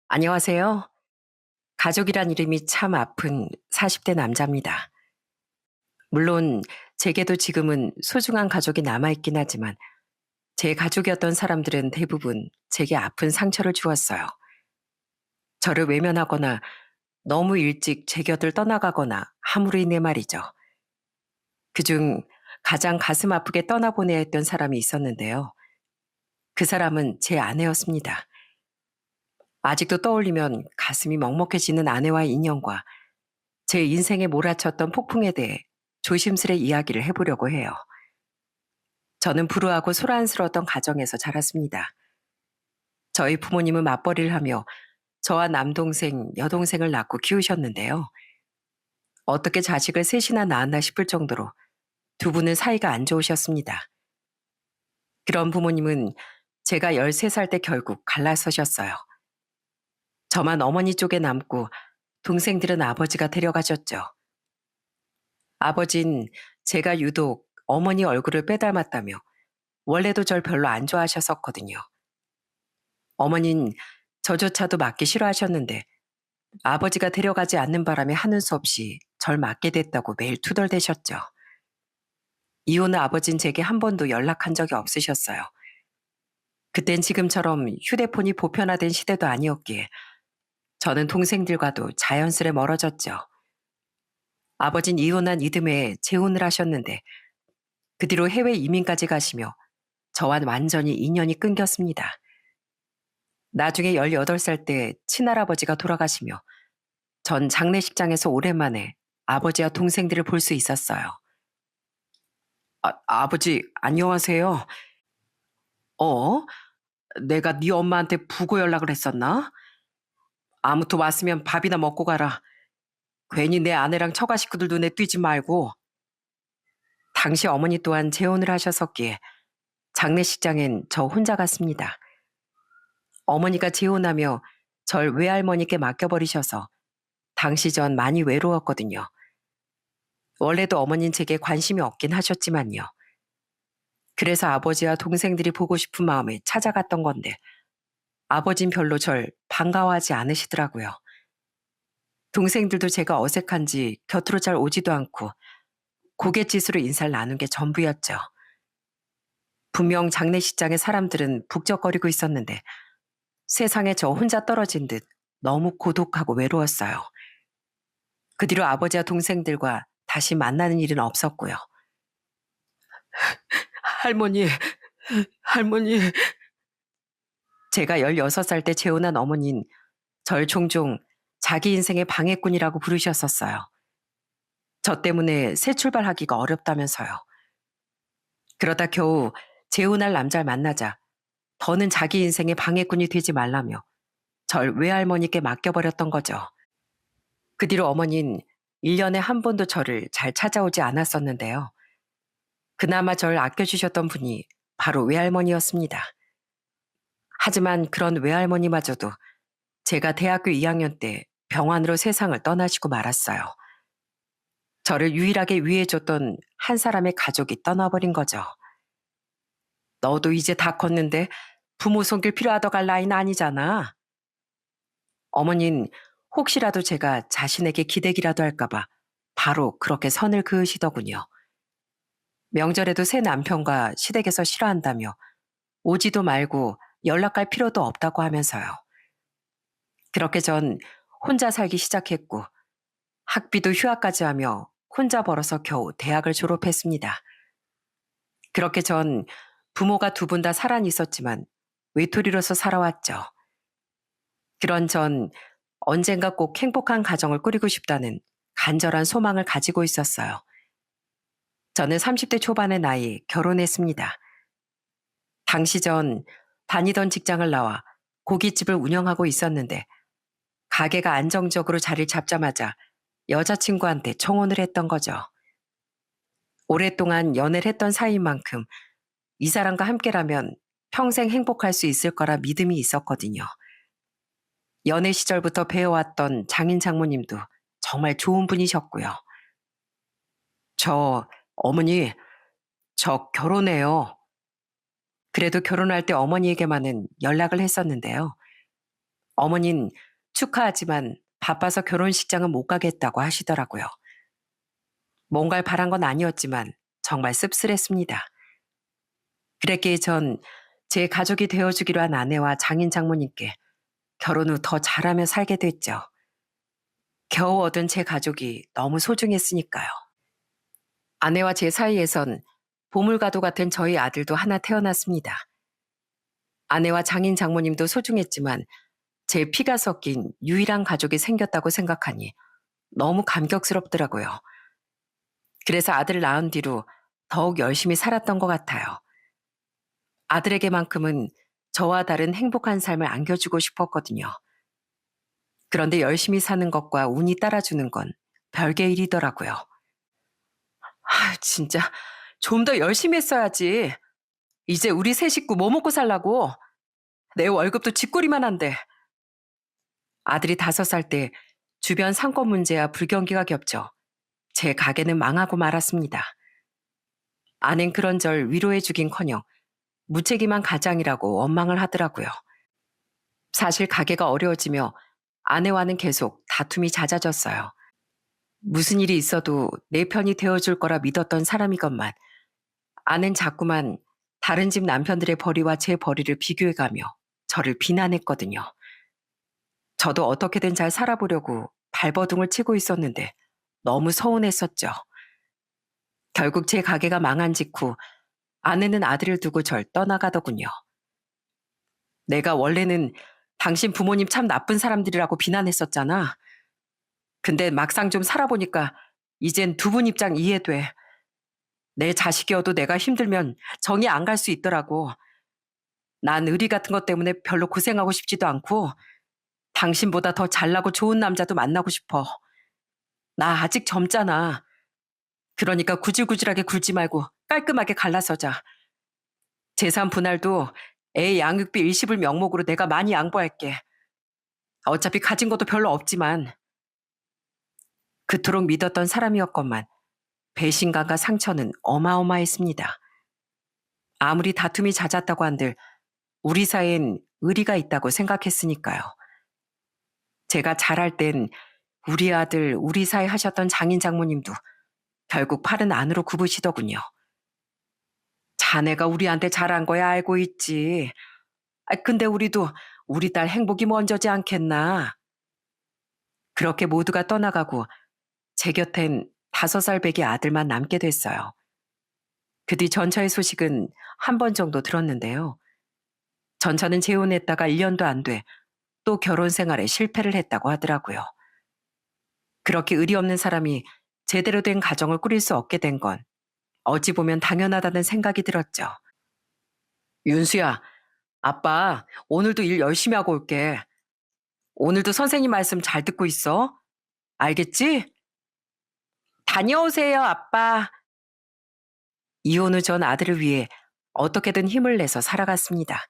안녕하세요. 가족이란 이름이 참 아픈 40대 남자입니다. 물론 제게도 지금은 소중한 가족이 남아있긴 하지만 제 가족이었던 사람들은 대부분 제게 아픈 상처를 주었어요. 저를 외면하거나 너무 일찍 제 곁을 떠나가거나 함으로 인해 말이죠. 그중 가장 가슴 아프게 떠나보내야 했던 사람이 있었는데요. 그 사람은 제 아내였습니다. 아직도 떠올리면 가슴이 먹먹해지는 아내와의 인연과 제 인생에 몰아쳤던 폭풍에 대해 조심스레 이야기를 해보려고 해요. 저는 불우하고 소란스러웠던 가정에서 자랐습니다. 저희 부모님은 맞벌이를 하며 저와 남동생, 여동생을 낳고 키우셨는데요. 어떻게 자식을 셋이나 낳았나 싶을 정도로 두 분은 사이가 안 좋으셨습니다. 그런 부모님은 제가 13살 때 결국 갈라서셨어요. 저만 어머니 쪽에 남고 동생들은 아버지가 데려가셨죠. 아버진 제가 유독 어머니 얼굴을 빼닮았다며 원래도 절 별로 안 좋아하셨었거든요. 어머닌 저조차도 맞기 싫어하셨는데 아버지가 데려가지 않는 바람에 하는 수 없이 절 맞게 됐다고 매일 투덜대셨죠. 이혼 후 아버진 제게 한 번도 연락한 적이 없으셨어요. 그땐 지금처럼 휴대폰이 보편화된 시대도 아니었기에 저는 동생들과도 자연스레 멀어졌죠. 아버진 이혼한 이듬해에 재혼을 하셨는데 그 뒤로 해외 이민까지 가시며 저와 완전히 인연이 끊겼습니다. 나중에 18살 때 친할아버지가 돌아가시며 전 장례식장에서 오랜만에 아버지와 동생들을 볼 수 있었어요. 아버지, 안녕하세요. 어? 내가 네 엄마한테 부고 연락을 했었나? 아무튼 왔으면 밥이나 먹고 가라. 괜히 내 아내랑 처가 식구들 눈에 띄지 말고. 당시 어머니 또한 재혼을 하셨었기에 장례식장엔 저 혼자 갔습니다. 어머니가 재혼하며 절 외할머니께 맡겨버리셔서 당시 전 많이 외로웠거든요. 원래도 어머닌 제게 관심이 없긴 하셨지만요. 그래서 아버지와 동생들이 보고 싶은 마음에 찾아갔던 건데 아버진 별로 절 반가워하지 않으시더라고요. 동생들도 제가 어색한지 곁으로 잘 오지도 않고 고갯짓으로 인사를 나눈 게 전부였죠. 분명 장례식장의 사람들은 북적거리고 있었는데 세상에 저 혼자 떨어진 듯 너무 고독하고 외로웠어요. 그 뒤로 아버지와 동생들과 다시 만나는 일은 없었고요. 할머니, 할머니. 제가 16살 때 재혼한 어머니는 절 종종 자기 인생의 방해꾼이라고 부르셨었어요. 저 때문에 새 출발하기가 어렵다면서요. 그러다 겨우 재혼할 남자를 만나자 더는 자기 인생의 방해꾼이 되지 말라며 절 외할머니께 맡겨버렸던 거죠. 그 뒤로 어머니는 1년에 한 번도 저를 잘 찾아오지 않았었는데요. 그나마 절 아껴주셨던 분이 바로 외할머니였습니다. 하지만 그런 외할머니마저도 제가 대학교 2학년 때 병환으로 세상을 떠나시고 말았어요. 저를 유일하게 위해줬던 한 사람의 가족이 떠나버린 거죠. 너도 이제 다 컸는데 부모 손길 필요하다고 할 나이는 아니잖아. 어머닌 혹시라도 제가 자신에게 기대기라도 할까봐 바로 그렇게 선을 그으시더군요. 명절에도 새 남편과 시댁에서 싫어한다며 오지도 말고 연락할 필요도 없다고 하면서요. 그렇게 전 혼자 살기 시작했고 학비도 휴학까지 하며 혼자 벌어서 겨우 대학을 졸업했습니다. 그렇게 전 부모가 두 분 다 살아는 있었지만 외톨이로서 살아왔죠. 그런 전 언젠가 꼭 행복한 가정을 꾸리고 싶다는 간절한 소망을 가지고 있었어요. 저는 30대 초반의 나이에 결혼했습니다. 당시 전 다니던 직장을 나와 고깃집을 운영하고 있었는데 가게가 안정적으로 자리를 잡자마자 여자친구한테 청혼을 했던 거죠. 오랫동안 연애를 했던 사이인 만큼 이 사람과 함께라면 평생 행복할 수 있을 거라 믿음이 있었거든요. 연애 시절부터 배워왔던 장인 장모님도 정말 좋은 분이셨고요. 어머니, 저 결혼해요. 그래도 결혼할 때 어머니에게만은 연락을 했었는데요. 어머니는 축하하지만 바빠서 결혼식장은 못 가겠다고 하시더라고요. 뭔가를 바란 건 아니었지만 정말 씁쓸했습니다. 그랬기에 전 제 가족이 되어주기로 한 아내와 장인 장모님께 결혼 후 더 잘하며 살게 됐죠. 겨우 얻은 제 가족이 너무 소중했으니까요. 아내와 제 사이에선 보물과도 같은 저희 아들도 하나 태어났습니다. 아내와 장인 장모님도 소중했지만 제 피가 섞인 유일한 가족이 생겼다고 생각하니 너무 감격스럽더라고요. 그래서 아들을 낳은 뒤로 더욱 열심히 살았던 것 같아요. 아들에게만큼은 저와 다른 행복한 삶을 안겨주고 싶었거든요. 그런데 열심히 사는 것과 운이 따라주는 건 별개 일이더라고요. 진짜 좀 더 열심히 했어야지. 이제 우리 세 식구 뭐 먹고 살라고? 내 월급도 쥐꼬리만 한데. 아들이 5살 때 주변 상권 문제와 불경기가 겹쳐 제 가게는 망하고 말았습니다. 아낸 그런절 위로해주긴커녕 무책임한 가장이라고 원망을 하더라고요. 사실 가게가 어려워지며 아내와는 계속 다툼이 잦아졌어요. 무슨 일이 있어도 내 편이 되어줄 거라 믿었던 사람이건만 아낸 자꾸만 다른 집 남편들의 벌이와 제 벌이를 비교해가며 저를 비난했거든요. 저도 어떻게든 잘 살아보려고 발버둥을 치고 있었는데 너무 서운했었죠. 결국 제 가게가 망한 직후 아내는 아들을 두고 절 떠나가더군요. 내가 원래는 당신 부모님 참 나쁜 사람들이라고 비난했었잖아. 근데 막상 좀 살아보니까 이젠 두 분 입장 이해돼. 내 자식이어도 내가 힘들면 정이 안 갈 수 있더라고. 난 의리 같은 것 때문에 별로 고생하고 싶지도 않고 당신보다 더 잘나고 좋은 남자도 만나고 싶어. 나 아직 젊잖아. 그러니까 구질구질하게 굴지 말고 깔끔하게 갈라서자. 재산 분할도 애 양육비 일시불 명목으로 내가 많이 양보할게. 어차피 가진 것도 별로 없지만. 그토록 믿었던 사람이었건만 배신감과 상처는 어마어마했습니다. 아무리 다툼이 잦았다고 한들 우리 사이엔 의리가 있다고 생각했으니까요. 제가 잘할 땐 우리 아들, 우리 사이 하셨던 장인 장모님도 결국 팔은 안으로 굽으시더군요. 자네가 우리한테 잘한 거야 알고 있지. 근데 우리도 우리 딸 행복이 먼저지 않겠나. 그렇게 모두가 떠나가고 제 곁엔 5살 배기 아들만 남게 됐어요. 그 뒤 전처의 소식은 한 번 정도 들었는데요. 전처는 재혼했다가 1년도 안 돼 또 결혼 생활에 실패를 했다고 하더라고요. 그렇게 의리 없는 사람이 제대로 된 가정을 꾸릴 수 없게 된 건 어찌 보면 당연하다는 생각이 들었죠. 윤수야, 아빠 오늘도 일 열심히 하고 올게. 오늘도 선생님 말씀 잘 듣고 있어. 알겠지? 다녀오세요, 아빠. 이혼 후 전 아들을 위해 어떻게든 힘을 내서 살아갔습니다.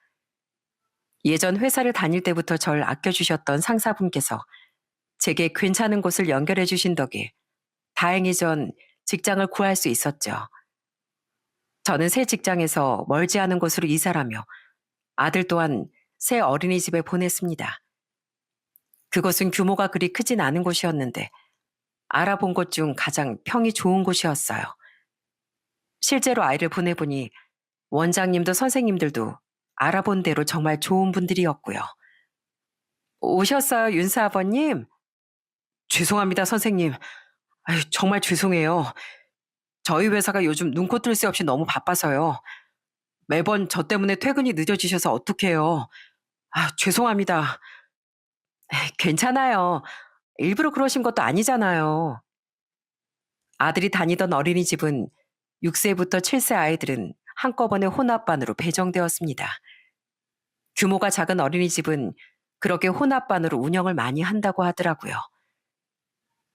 예전 회사를 다닐 때부터 절 아껴주셨던 상사분께서 제게 괜찮은 곳을 연결해 주신 덕에 다행히 전 직장을 구할 수 있었죠. 저는 새 직장에서 멀지 않은 곳으로 이사를 하며 아들 또한 새 어린이집에 보냈습니다. 그곳은 규모가 그리 크진 않은 곳이었는데 알아본 곳 중 가장 평이 좋은 곳이었어요. 실제로 아이를 보내보니 원장님도 선생님들도 알아본 대로 정말 좋은 분들이었고요. 오셨어요, 윤사 아버님? 죄송합니다, 선생님. 정말 죄송해요. 저희 회사가 요즘 눈코 뜰 새 없이 너무 바빠서요. 매번 저 때문에 퇴근이 늦어지셔서 어떡해요. 죄송합니다. 괜찮아요. 일부러 그러신 것도 아니잖아요. 아들이 다니던 어린이집은 6세부터 7세 아이들은 한꺼번에 혼합반으로 배정되었습니다. 규모가 작은 어린이집은 그렇게 혼합반으로 운영을 많이 한다고 하더라고요.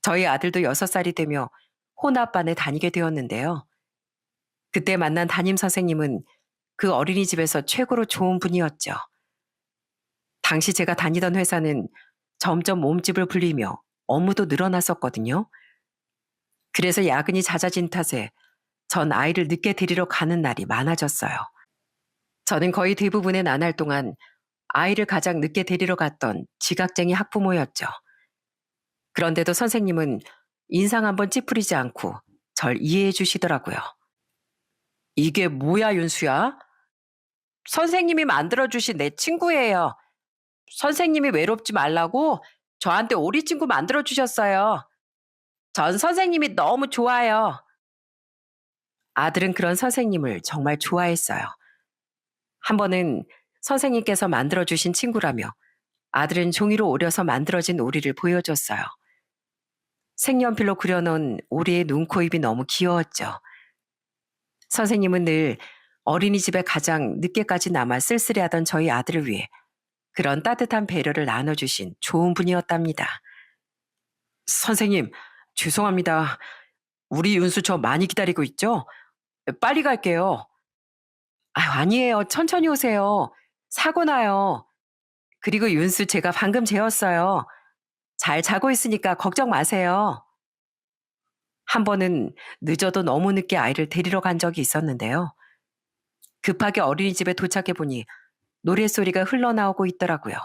저희 아들도 6살이 되며 혼합반에 다니게 되었는데요. 그때 만난 담임 선생님은 그 어린이집에서 최고로 좋은 분이었죠. 당시 제가 다니던 회사는 점점 몸집을 불리며 업무도 늘어났었거든요. 그래서 야근이 잦아진 탓에 전 아이를 늦게 데리러 가는 날이 많아졌어요. 저는 거의 대부분의 나날 동안 아이를 가장 늦게 데리러 갔던 지각쟁이 학부모였죠. 그런데도 선생님은 인상 한번 찌푸리지 않고 절 이해해 주시더라고요. 이게 뭐야, 윤수야? 선생님이 만들어주신 내 친구예요. 선생님이 외롭지 말라고 저한테 오리 친구 만들어주셨어요. 전 선생님이 너무 좋아요. 아들은 그런 선생님을 정말 좋아했어요. 한 번은 선생님께서 만들어주신 친구라며 아들은 종이로 오려서 만들어진 오리를 보여줬어요. 색연필로 그려놓은 오리의 눈, 코, 입이 너무 귀여웠죠. 선생님은 늘 어린이집에 가장 늦게까지 남아 쓸쓸해하던 저희 아들을 위해 그런 따뜻한 배려를 나눠주신 좋은 분이었답니다. 선생님, 죄송합니다. 우리 윤수 저 많이 기다리고 있죠? 빨리 갈게요. 아니에요. 천천히 오세요. 사고 나요. 그리고 윤수 제가 방금 재웠어요. 잘 자고 있으니까 걱정 마세요. 한 번은 늦어도 너무 늦게 아이를 데리러 간 적이 있었는데요. 급하게 어린이집에 도착해 보니 노랫소리가 흘러나오고 있더라고요.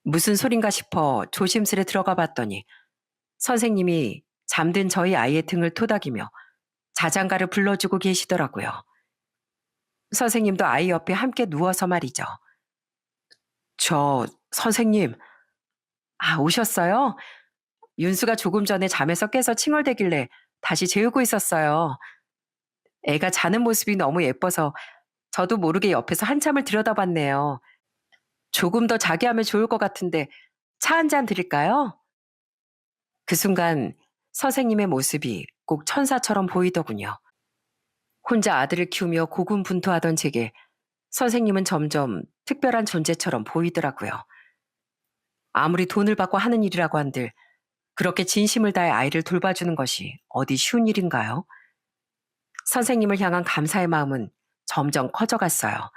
무슨 소린가 싶어 조심스레 들어가 봤더니 선생님이 잠든 저희 아이의 등을 토닥이며 자장가를 불러주고 계시더라고요. 선생님도 아이 옆에 함께 누워서 말이죠. 선생님, 오셨어요? 윤수가 조금 전에 잠에서 깨서 칭얼대길래 다시 재우고 있었어요. 애가 자는 모습이 너무 예뻐서 저도 모르게 옆에서 한참을 들여다봤네요. 조금 더 자게 하면 좋을 것 같은데 차 한 잔 드릴까요? 그 순간 선생님의 모습이 꼭 천사처럼 보이더군요. 혼자 아들을 키우며 고군분투하던 제게 선생님은 점점 특별한 존재처럼 보이더라고요. 아무리 돈을 받고 하는 일이라고 한들 그렇게 진심을 다해 아이를 돌봐주는 것이 어디 쉬운 일인가요? 선생님을 향한 감사의 마음은 점점 커져갔어요.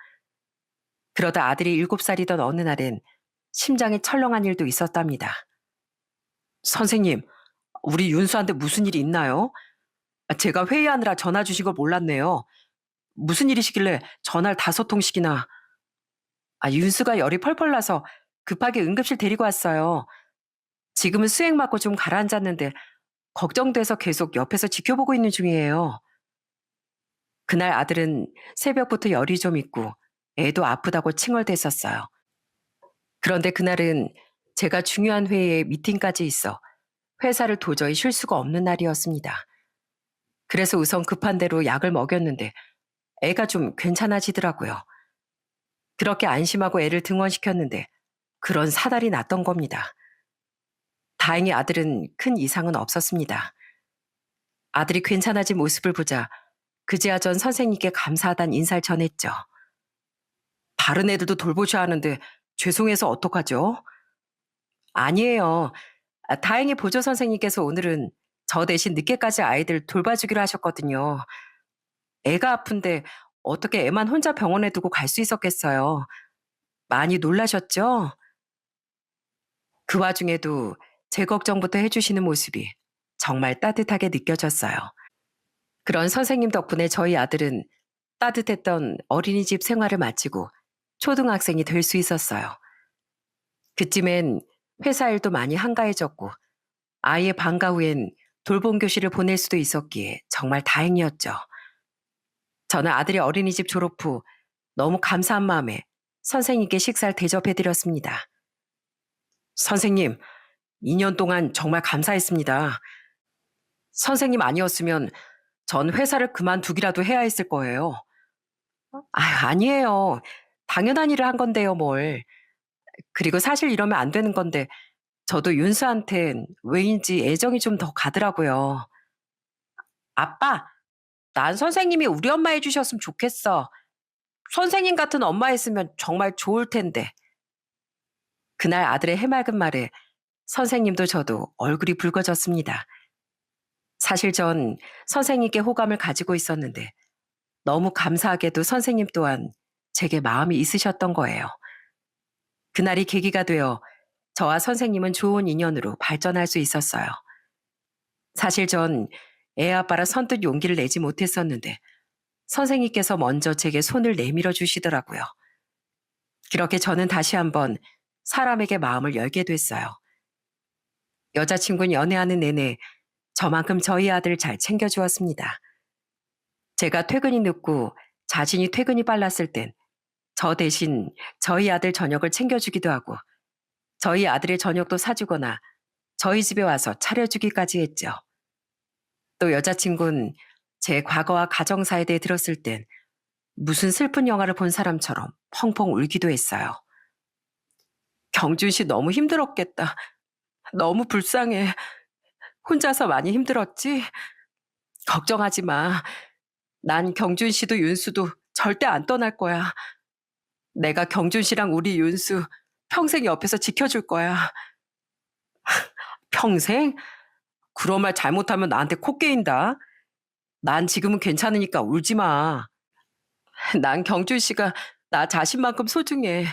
그러다 아들이 7살이던 어느 날엔 심장이 철렁한 일도 있었답니다. 선생님, 우리 윤수한테 무슨 일이 있나요? 제가 회의하느라 전화 주신 걸 몰랐네요. 무슨 일이시길래 전화를 5통씩이나. 윤수가 열이 펄펄 나서 급하게 응급실 데리고 왔어요. 지금은 수액 맞고 좀 가라앉았는데 걱정돼서 계속 옆에서 지켜보고 있는 중이에요. 그날 아들은 새벽부터 열이 좀 있고 애도 아프다고 칭얼댔었어요. 그런데 그날은 제가 중요한 회의에 미팅까지 있어 회사를 도저히 쉴 수가 없는 날이었습니다. 그래서 우선 급한 대로 약을 먹였는데 애가 좀 괜찮아지더라고요. 그렇게 안심하고 애를 등원시켰는데 그런 사달이 났던 겁니다. 다행히 아들은 큰 이상은 없었습니다. 아들이 괜찮아진 모습을 보자 그제야 전 선생님께 감사하다는 인사를 전했죠. 다른 애들도 돌보셔야 하는데 죄송해서 어떡하죠? 아니에요. 다행히 보조 선생님께서 오늘은 저 대신 늦게까지 아이들 돌봐주기로 하셨거든요. 애가 아픈데 어떻게 애만 혼자 병원에 두고 갈 수 있었겠어요. 많이 놀라셨죠? 그 와중에도 제 걱정부터 해주시는 모습이 정말 따뜻하게 느껴졌어요. 그런 선생님 덕분에 저희 아들은 따뜻했던 어린이집 생활을 마치고 초등학생이 될 수 있었어요. 그쯤엔 회사 일도 많이 한가해졌고 아이의 방과 후엔 돌봄 교실을 보낼 수도 있었기에 정말 다행이었죠. 저는 아들이 어린이집 졸업 후 너무 감사한 마음에 선생님께 식사를 대접해드렸습니다. 선생님, 2년 동안 정말 감사했습니다. 선생님 아니었으면 전 회사를 그만두기라도 해야 했을 거예요. 아니에요. 당연한 일을 한 건데요, 뭘. 그리고 사실 이러면 안 되는 건데 저도 윤수한텐 왜인지 애정이 좀 더 가더라고요. 아빠, 난 선생님이 우리 엄마 해주셨으면 좋겠어. 선생님 같은 엄마 있으면 정말 좋을 텐데. 그날 아들의 해맑은 말에 선생님도 저도 얼굴이 붉어졌습니다. 사실 전 선생님께 호감을 가지고 있었는데 너무 감사하게도 선생님 또한 제게 마음이 있으셨던 거예요. 그날이 계기가 되어 저와 선생님은 좋은 인연으로 발전할 수 있었어요. 사실 전 애 아빠라 선뜻 용기를 내지 못했었는데 선생님께서 먼저 제게 손을 내밀어 주시더라고요. 그렇게 저는 다시 한번 사람에게 마음을 열게 됐어요. 여자친구는 연애하는 내내 저만큼 저희 아들 잘 챙겨주었습니다. 제가 퇴근이 늦고 자신이 퇴근이 빨랐을 땐 저 대신 저희 아들 저녁을 챙겨주기도 하고 저희 아들의 저녁도 사주거나 저희 집에 와서 차려주기까지 했죠. 또 여자친구는 제 과거와 가정사에 대해 들었을 땐 무슨 슬픈 영화를 본 사람처럼 펑펑 울기도 했어요. 경준 씨 너무 힘들었겠다. 너무 불쌍해. 혼자서 많이 힘들었지? 걱정하지 마. 난 경준 씨도 윤수도 절대 안 떠날 거야. 내가 경준 씨랑 우리 윤수 평생 옆에서 지켜줄 거야. 평생? 그런 말 잘못하면 나한테 코 깨인다. 난 지금은 괜찮으니까 울지 마. 난 경준 씨가 나 자신만큼 소중해.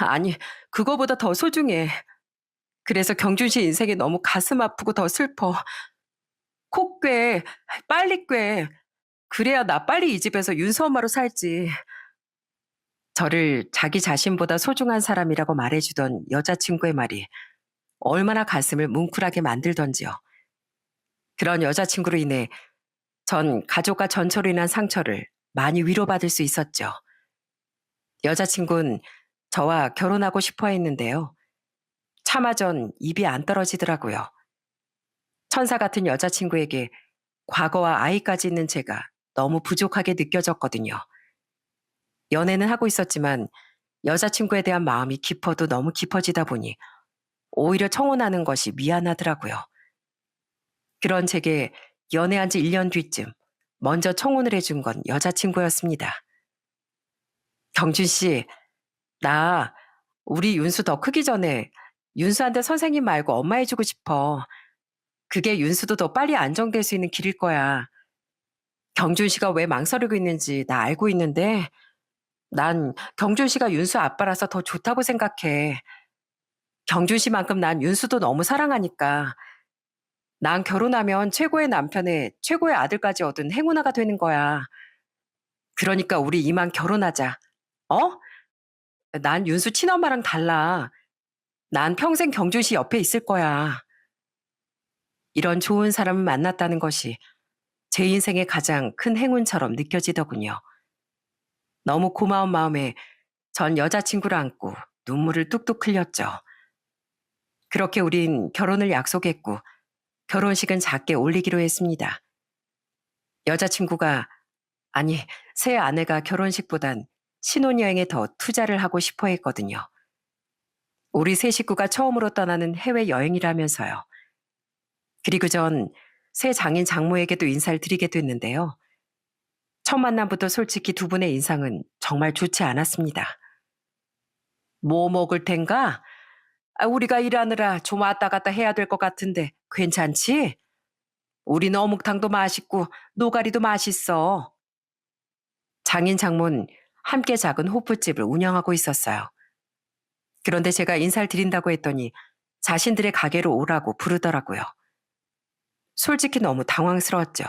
아니, 그거보다 더 소중해. 그래서 경준 씨 인생이 너무 가슴 아프고 더 슬퍼. 코 꿰. 빨리 꿰. 그래야 나 빨리 이 집에서 윤수 엄마로 살지. 저를 자기 자신보다 소중한 사람이라고 말해주던 여자친구의 말이 얼마나 가슴을 뭉클하게 만들던지요. 그런 여자친구로 인해 전 가족과 전초로 인한 상처를 많이 위로받을 수 있었죠. 여자친구는 저와 결혼하고 싶어 했는데요. 차마 전 입이 안 떨어지더라고요. 천사 같은 여자친구에게 과거와 아이까지 있는 제가 너무 부족하게 느껴졌거든요. 연애는 하고 있었지만 여자친구에 대한 마음이 깊어도 너무 깊어지다 보니 오히려 청혼하는 것이 미안하더라고요. 그런 제게 연애한 지 1년 뒤쯤 먼저 청혼을 해준 건 여자친구였습니다. 경준 씨, 나 우리 윤수 더 크기 전에 윤수한테 선생님 말고 엄마 해주고 싶어. 그게 윤수도 더 빨리 안정될 수 있는 길일 거야. 경준 씨가 왜 망설이고 있는지 나 알고 있는데 난 경준 씨가 윤수 아빠라서 더 좋다고 생각해. 경준 씨만큼 난 윤수도 너무 사랑하니까. 난 결혼하면 최고의 남편에 최고의 아들까지 얻은 행운아가 되는 거야. 그러니까 우리 이만 결혼하자. 어? 난 윤수 친엄마랑 달라. 난 평생 경준 씨 옆에 있을 거야. 이런 좋은 사람을 만났다는 것이 제 인생의 가장 큰 행운처럼 느껴지더군요. 너무 고마운 마음에 전 여자친구를 안고 눈물을 뚝뚝 흘렸죠. 그렇게 우린 결혼을 약속했고 결혼식은 작게 올리기로 했습니다. 여자친구가, 아니, 새 아내가 결혼식보단 신혼여행에 더 투자를 하고 싶어 했거든요. 우리 세 식구가 처음으로 떠나는 해외여행이라면서요. 그리고 전 새 장인 장모에게도 인사를 드리게 됐는데요. 첫 만남부터 솔직히 두 분의 인상은 정말 좋지 않았습니다. 뭐 먹을 텐가? 우리가 일하느라 좀 왔다 갔다 해야 될 것 같은데 괜찮지? 우리는 어묵탕도 맛있고 노가리도 맛있어. 장인 장모는 함께 작은 호프집을 운영하고 있었어요. 그런데 제가 인사를 드린다고 했더니 자신들의 가게로 오라고 부르더라고요. 솔직히 너무 당황스러웠죠.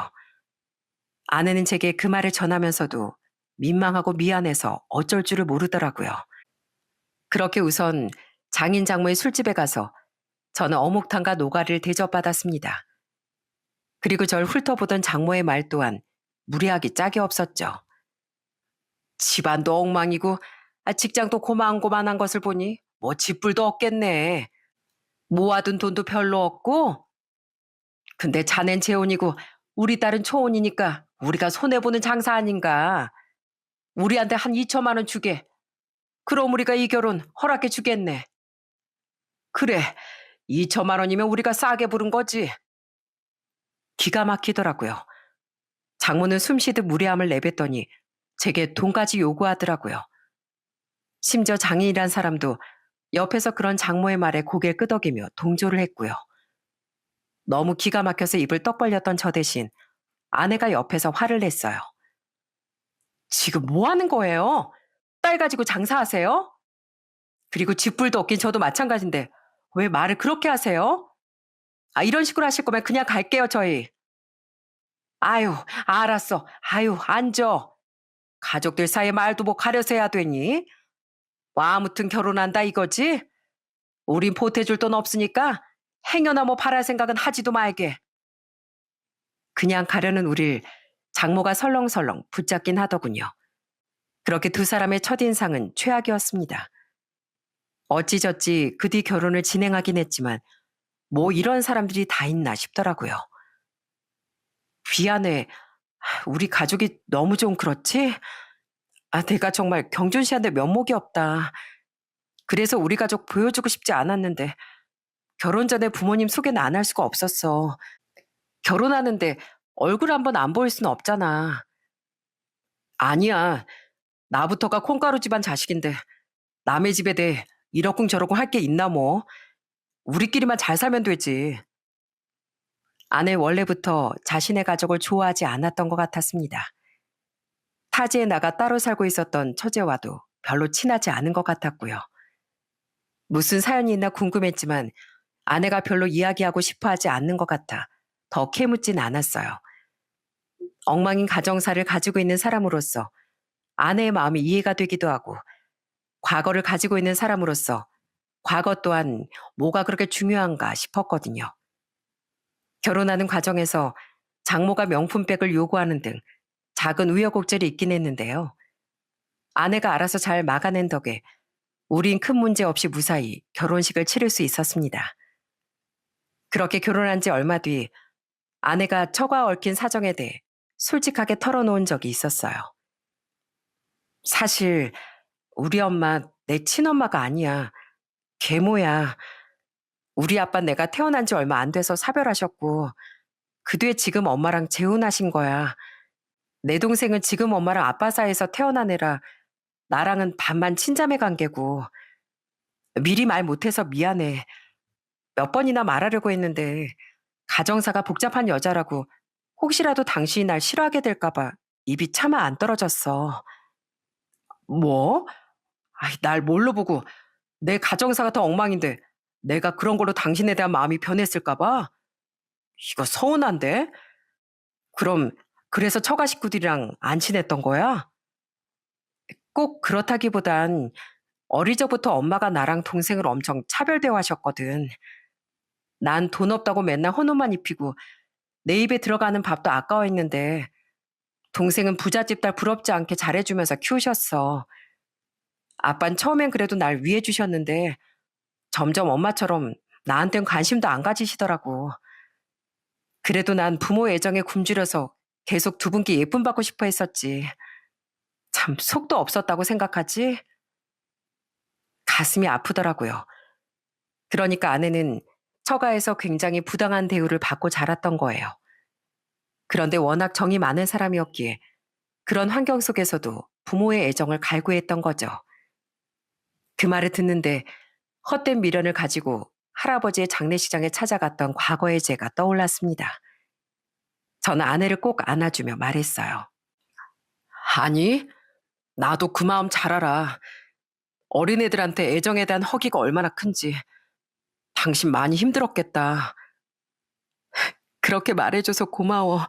아내는 제게 그 말을 전하면서도 민망하고 미안해서 어쩔 줄을 모르더라고요. 그렇게 우선 장인 장모의 술집에 가서 저는 어묵탕과 노가리를 대접받았습니다. 그리고 절 훑어보던 장모의 말 또한 무례하기 짝이 없었죠. 집안도 엉망이고 직장도 고만고만한 것을 보니 뭐 집불도 없겠네. 모아둔 돈도 별로 없고. 근데 자넨 재혼이고 우리 딸은 초혼이니까 우리가 손해보는 장사 아닌가. 우리한테 한 2천만 원 주게. 그럼 우리가 이 결혼 허락해 주겠네. 그래, 2천만 원이면 우리가 싸게 부른 거지. 기가 막히더라고요. 장모는 숨쉬듯 무례함을 내뱉더니 제게 돈까지 요구하더라고요. 심지어 장인이란 사람도 옆에서 그런 장모의 말에 고개를 끄덕이며 동조를 했고요. 너무 기가 막혀서 입을 떡 벌렸던 저 대신 아내가 옆에서 화를 냈어요. 지금 뭐 하는 거예요? 딸 가지고 장사하세요? 그리고 집불도 없긴 저도 마찬가지인데 왜 말을 그렇게 하세요? 이런 식으로 하실 거면 그냥 갈게요, 저희. 아유, 알았어. 아유, 앉아. 가족들 사이에 말도 뭐 가려서 해야 되니? 뭐 아무튼 결혼한다 이거지? 우린 보태줄 돈 없으니까 행여나 뭐 바랄 생각은 하지도 말게. 그냥 가려는 우릴 장모가 설렁설렁 붙잡긴 하더군요. 그렇게 두 사람의 첫인상은 최악이었습니다. 어찌저찌 그 뒤 결혼을 진행하긴 했지만 뭐 이런 사람들이 다 있나 싶더라고요. 미안해. 우리 가족이 너무 좀 그렇지? 내가 정말 경준 씨한테 면목이 없다. 그래서 우리 가족 보여주고 싶지 않았는데 결혼 전에 부모님 소개는 안 할 수가 없었어. 결혼하는데 얼굴 한번 안 보일 수는 없잖아. 아니야. 나부터가 콩가루 집안 자식인데 남의 집에 대해 이러쿵저러쿵 할 게 있나 뭐. 우리끼리만 잘 살면 되지. 아내 원래부터 자신의 가족을 좋아하지 않았던 것 같았습니다. 타지에 나가 따로 살고 있었던 처제와도 별로 친하지 않은 것 같았고요. 무슨 사연이 있나 궁금했지만 아내가 별로 이야기하고 싶어 하지 않는 것 같아 더 캐묻진 않았어요. 엉망인 가정사를 가지고 있는 사람으로서 아내의 마음이 이해가 되기도 하고 과거를 가지고 있는 사람으로서 과거 또한 뭐가 그렇게 중요한가 싶었거든요. 결혼하는 과정에서 장모가 명품백을 요구하는 등 작은 우여곡절이 있긴 했는데요. 아내가 알아서 잘 막아낸 덕에 우린 큰 문제 없이 무사히 결혼식을 치를 수 있었습니다. 그렇게 결혼한 지 얼마 뒤 아내가 처가 얽힌 사정에 대해 솔직하게 털어놓은 적이 있었어요. 사실 우리 엄마 내 친엄마가 아니야. 계모야. 우리 아빠 내가 태어난 지 얼마 안 돼서 사별하셨고 그 뒤에 지금 엄마랑 재혼하신 거야. 내 동생은 지금 엄마랑 아빠 사이에서 태어난 애라 나랑은 반만 친자매 관계고 미리 말 못해서 미안해. 몇 번이나 말하려고 했는데 가정사가 복잡한 여자라고 혹시라도 당신이 날 싫어하게 될까봐 입이 차마 안 떨어졌어. 뭐? 날 뭘로 보고 내 가정사가 더 엉망인데 내가 그런 걸로 당신에 대한 마음이 변했을까봐? 이거 서운한데? 그럼 그래서 처가 식구들이랑 안 친했던 거야? 꼭 그렇다기보단 어리저부터 엄마가 나랑 동생을 엄청 차별 대우하셨거든. 난 돈 없다고 맨날 헌옷만 입히고 내 입에 들어가는 밥도 아까워했는데 동생은 부잣집 딸 부럽지 않게 잘해주면서 키우셨어. 아빤 처음엔 그래도 날 위해 주셨는데 점점 엄마처럼 나한텐 관심도 안 가지시더라고. 그래도 난 부모 애정에 굶주려서 계속 두 분께 예쁨 받고 싶어 했었지. 참 속도 없었다고 생각하지? 가슴이 아프더라고요. 그러니까 아내는 처가에서 굉장히 부당한 대우를 받고 자랐던 거예요. 그런데 워낙 정이 많은 사람이었기에 그런 환경 속에서도 부모의 애정을 갈구했던 거죠. 그 말을 듣는데 헛된 미련을 가지고 할아버지의 장례식장에 찾아갔던 과거의 제가 떠올랐습니다. 저는 아내를 꼭 안아주며 말했어요. 아니, 나도 그 마음 잘 알아. 어린애들한테 애정에 대한 허기가 얼마나 큰지. 당신 많이 힘들었겠다. 그렇게 말해줘서 고마워.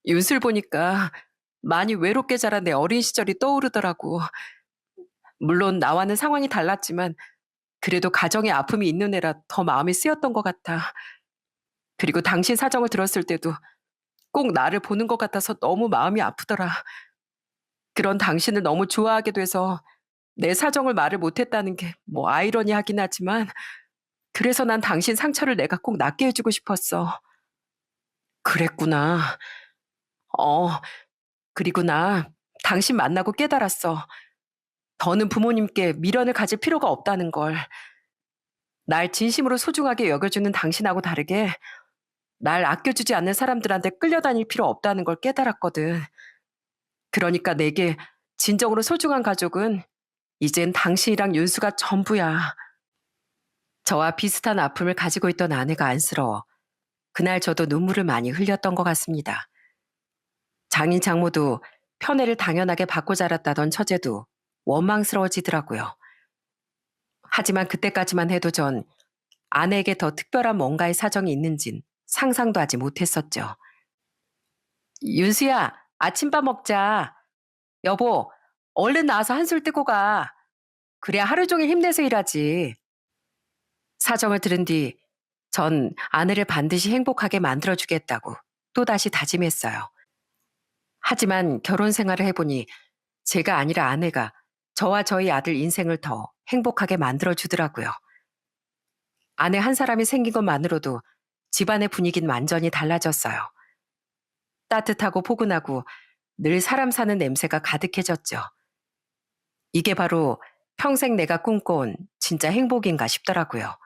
윤슬 보니까 많이 외롭게 자란 내 어린 시절이 떠오르더라고. 물론 나와는 상황이 달랐지만 그래도 가정에 아픔이 있는 애라 더 마음이 쓰였던 것 같아. 그리고 당신 사정을 들었을 때도 꼭 나를 보는 것 같아서 너무 마음이 아프더라. 그런 당신을 너무 좋아하게 돼서 내 사정을 말을 못했다는 게 뭐 아이러니하긴 하지만 그래서 난 당신 상처를 내가 꼭 낫게 해주고 싶었어. 그랬구나. 어, 그리고 나 당신 만나고 깨달았어. 더는 부모님께 미련을 가질 필요가 없다는 걸. 날 진심으로 소중하게 여겨주는 당신하고 다르게 날 아껴주지 않는 사람들한테 끌려다닐 필요 없다는 걸 깨달았거든. 그러니까 내게 진정으로 소중한 가족은 이젠 당신이랑 윤수가 전부야. 저와 비슷한 아픔을 가지고 있던 아내가 안쓰러워 그날 저도 눈물을 많이 흘렸던 것 같습니다. 장인 장모도 편애를 당연하게 받고 자랐다던 처제도 원망스러워지더라고요. 하지만 그때까지만 해도 전 아내에게 더 특별한 뭔가의 사정이 있는진 상상도 하지 못했었죠. 윤수야, 아침밥 먹자. 여보, 얼른 나와서 한술 뜨고 가. 그래야 하루 종일 힘내서 일하지. 사정을 들은 뒤 전 아내를 반드시 행복하게 만들어주겠다고 또다시 다짐했어요. 하지만 결혼 생활을 해보니 제가 아니라 아내가 저와 저희 아들 인생을 더 행복하게 만들어주더라고요. 아내 한 사람이 생긴 것만으로도 집안의 분위기는 완전히 달라졌어요. 따뜻하고 포근하고 늘 사람 사는 냄새가 가득해졌죠. 이게 바로 평생 내가 꿈꿔온 진짜 행복인가 싶더라고요.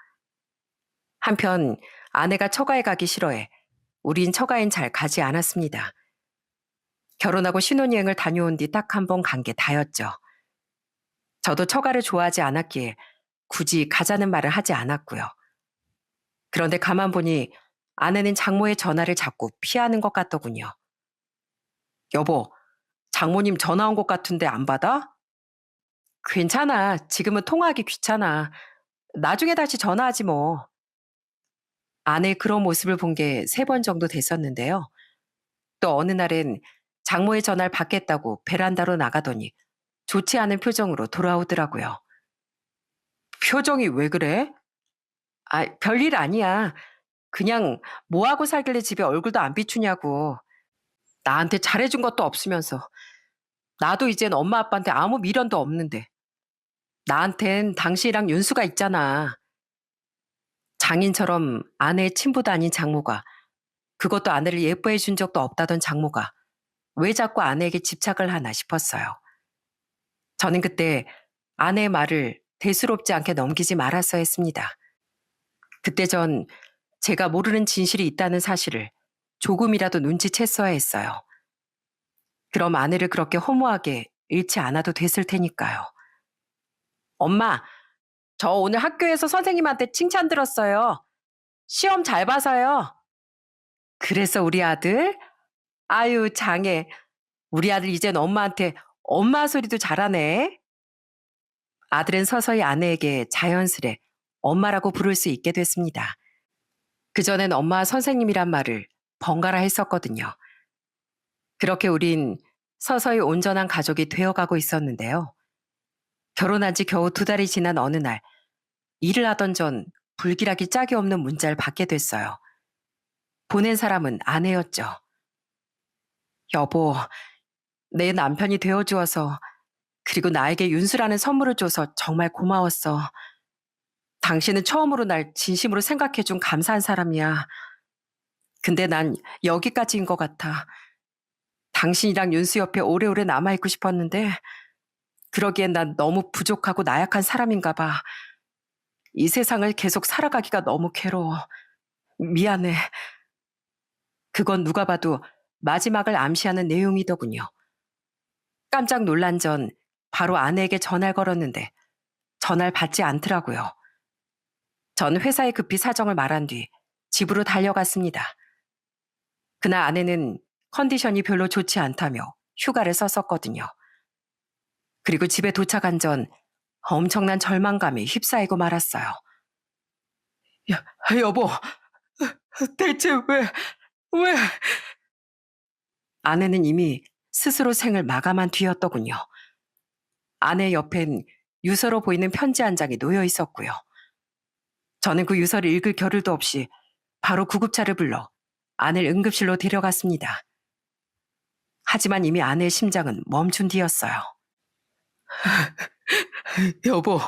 한편 아내가 처가에 가기 싫어해 우린 처가엔 잘 가지 않았습니다. 결혼하고 신혼여행을 다녀온 뒤 딱 한 번 간 게 다였죠. 저도 처가를 좋아하지 않았기에 굳이 가자는 말을 하지 않았고요. 그런데 가만 보니 아내는 장모의 전화를 자꾸 피하는 것 같더군요. 여보, 장모님 전화 온 것 같은데 안 받아? 괜찮아. 지금은 통화하기 귀찮아. 나중에 다시 전화하지 뭐. 아내의 그런 모습을 본 게 3번 정도 됐었는데요. 또 어느 날엔 장모의 전화를 받겠다고 베란다로 나가더니 좋지 않은 표정으로 돌아오더라고요. 표정이 왜 그래? 아, 별일 아니야. 그냥 뭐하고 살길래 집에 얼굴도 안 비추냐고. 나한테 잘해준 것도 없으면서. 나도 이젠 엄마 아빠한테 아무 미련도 없는데. 나한텐 당신이랑 윤수가 있잖아. 장인처럼 아내의 친부도 아닌 장모가, 그것도 아내를 예뻐해 준 적도 없다던 장모가 왜 자꾸 아내에게 집착을 하나 싶었어요. 저는 그때 아내의 말을 대수롭지 않게 넘기지 말았어야 했습니다. 그때 전 제가 모르는 진실이 있다는 사실을 조금이라도 눈치챘어야 했어요. 그럼 아내를 그렇게 허무하게 잃지 않아도 됐을 테니까요. 엄마, 저 오늘 학교에서 선생님한테 칭찬 들었어요. 시험 잘 봐서요. 그래서 우리 아들? 아유, 장해. 우리 아들 이젠 엄마한테 엄마 소리도 잘하네. 아들은 서서히 아내에게 자연스레 엄마라고 부를 수 있게 됐습니다. 그전엔 엄마 선생님이란 말을 번갈아 했었거든요. 그렇게 우린 서서히 온전한 가족이 되어가고 있었는데요. 결혼한 지 겨우 2달이 지난 어느 날, 일을 하던 전 불길하기 짝이 없는 문자를 받게 됐어요. 보낸 사람은 아내였죠. 여보, 내 남편이 되어주어서, 그리고 나에게 윤수라는 선물을 줘서 정말 고마웠어. 당신은 처음으로 날 진심으로 생각해준 감사한 사람이야. 근데 난 여기까지인 것 같아. 당신이랑 윤수 옆에 오래오래 남아있고 싶었는데, 그러기엔 난 너무 부족하고 나약한 사람인가 봐. 이 세상을 계속 살아가기가 너무 괴로워. 미안해. 그건 누가 봐도 마지막을 암시하는 내용이더군요. 깜짝 놀란 전 바로 아내에게 전화를 걸었는데 전화를 받지 않더라고요. 전 회사에 급히 사정을 말한 뒤 집으로 달려갔습니다. 그날 아내는 컨디션이 별로 좋지 않다며 휴가를 썼었거든요. 그리고 집에 도착한 전 엄청난 절망감에 휩싸이고 말았어요. 여보, 대체 왜? 아내는 이미 스스로 생을 마감한 뒤였더군요. 아내 옆엔 유서로 보이는 편지 한 장이 놓여 있었고요. 저는 그 유서를 읽을 겨를도 없이 바로 구급차를 불러 아내를 응급실로 데려갔습니다. 하지만 이미 아내의 심장은 멈춘 뒤였어요. 여보,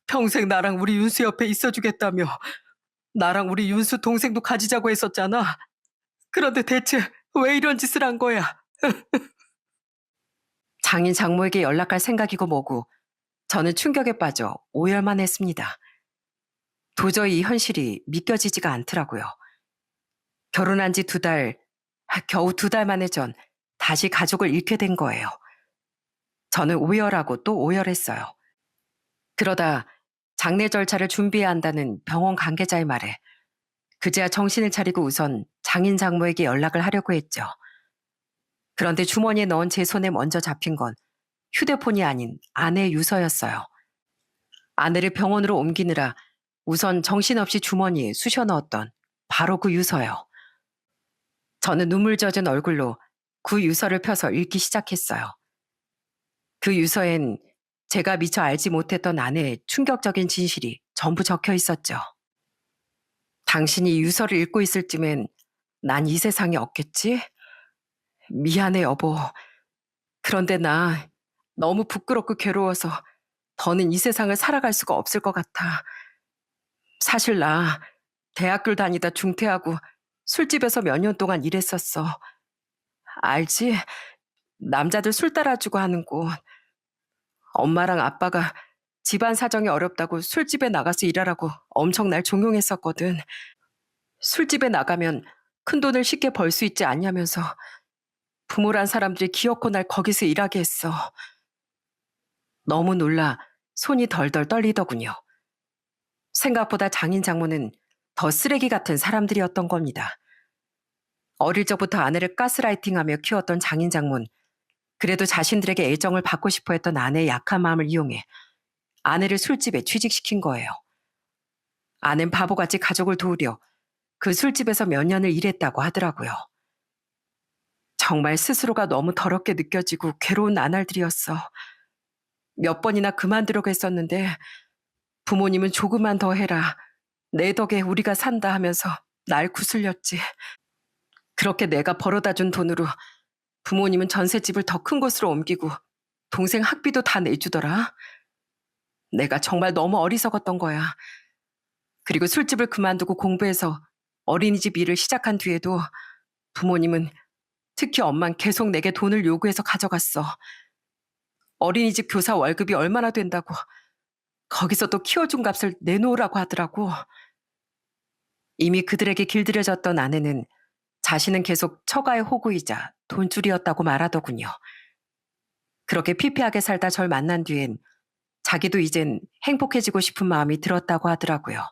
평생 나랑 우리 윤수 옆에 있어주겠다며 나랑 우리 윤수 동생도 가지자고 했었잖아. 그런데 대체 왜 이런 짓을 한 거야? 장인 장모에게 연락할 생각이고 뭐고 저는 충격에 빠져 오열만 했습니다. 도저히 이 현실이 믿겨지지가 않더라고요. 결혼한 지 2달, 겨우 2달 만에 전 다시 가족을 잃게 된 거예요. 저는 오열하고 또 오열했어요. 그러다 장례 절차를 준비해야 한다는 병원 관계자의 말에 그제야 정신을 차리고 우선 장인 장모에게 연락을 하려고 했죠. 그런데 주머니에 넣은 제 손에 먼저 잡힌 건 휴대폰이 아닌 아내의 유서였어요. 아내를 병원으로 옮기느라 우선 정신없이 주머니에 쑤셔 넣었던 바로 그 유서요. 저는 눈물 젖은 얼굴로 그 유서를 펴서 읽기 시작했어요. 그 유서엔 제가 미처 알지 못했던 아내의 충격적인 진실이 전부 적혀 있었죠. 당신이 유서를 읽고 있을 쯤엔 난 이 세상에 없겠지? 미안해, 여보. 그런데 나 너무 부끄럽고 괴로워서 더는 이 세상을 살아갈 수가 없을 것 같아. 사실 나 대학교를 다니다 중퇴하고 술집에서 몇 년 동안 일했었어. 알지? 남자들 술 따라주고 하는 곳. 엄마랑 아빠가 집안 사정이 어렵다고 술집에 나가서 일하라고 엄청 날 종용했었거든. 술집에 나가면 큰 돈을 쉽게 벌 수 있지 않냐면서 부모란 사람들이 기어코 날 거기서 일하게 했어. 너무 놀라 손이 덜덜 떨리더군요. 생각보다 장인 장모는 더 쓰레기 같은 사람들이었던 겁니다. 어릴 적부터 아내를 가스라이팅하며 키웠던 장인 장모는 그래도 자신들에게 애정을 받고 싶어 했던 아내의 약한 마음을 이용해 아내를 술집에 취직시킨 거예요. 아낸 바보같이 가족을 도우려 그 술집에서 몇 년을 일했다고 하더라고요. 정말 스스로가 너무 더럽게 느껴지고 괴로운 나날들이었어. 몇 번이나 그만두려고 했었는데 부모님은 조금만 더 해라. 내 덕에 우리가 산다 하면서 날 구슬렸지. 그렇게 내가 벌어다 준 돈으로 부모님은 전셋집을 더 큰 곳으로 옮기고 동생 학비도 다 내주더라. 내가 정말 너무 어리석었던 거야. 그리고 술집을 그만두고 공부해서 어린이집 일을 시작한 뒤에도 부모님은, 특히 엄만 계속 내게 돈을 요구해서 가져갔어. 어린이집 교사 월급이 얼마나 된다고 거기서 또 키워준 값을 내놓으라고 하더라고. 이미 그들에게 길들여졌던 아내는 자신은 계속 처가의 호구이자 돈줄이었다고 말하더군요. 그렇게 피폐하게 살다 절 만난 뒤엔 자기도 이젠 행복해지고 싶은 마음이 들었다고 하더라고요.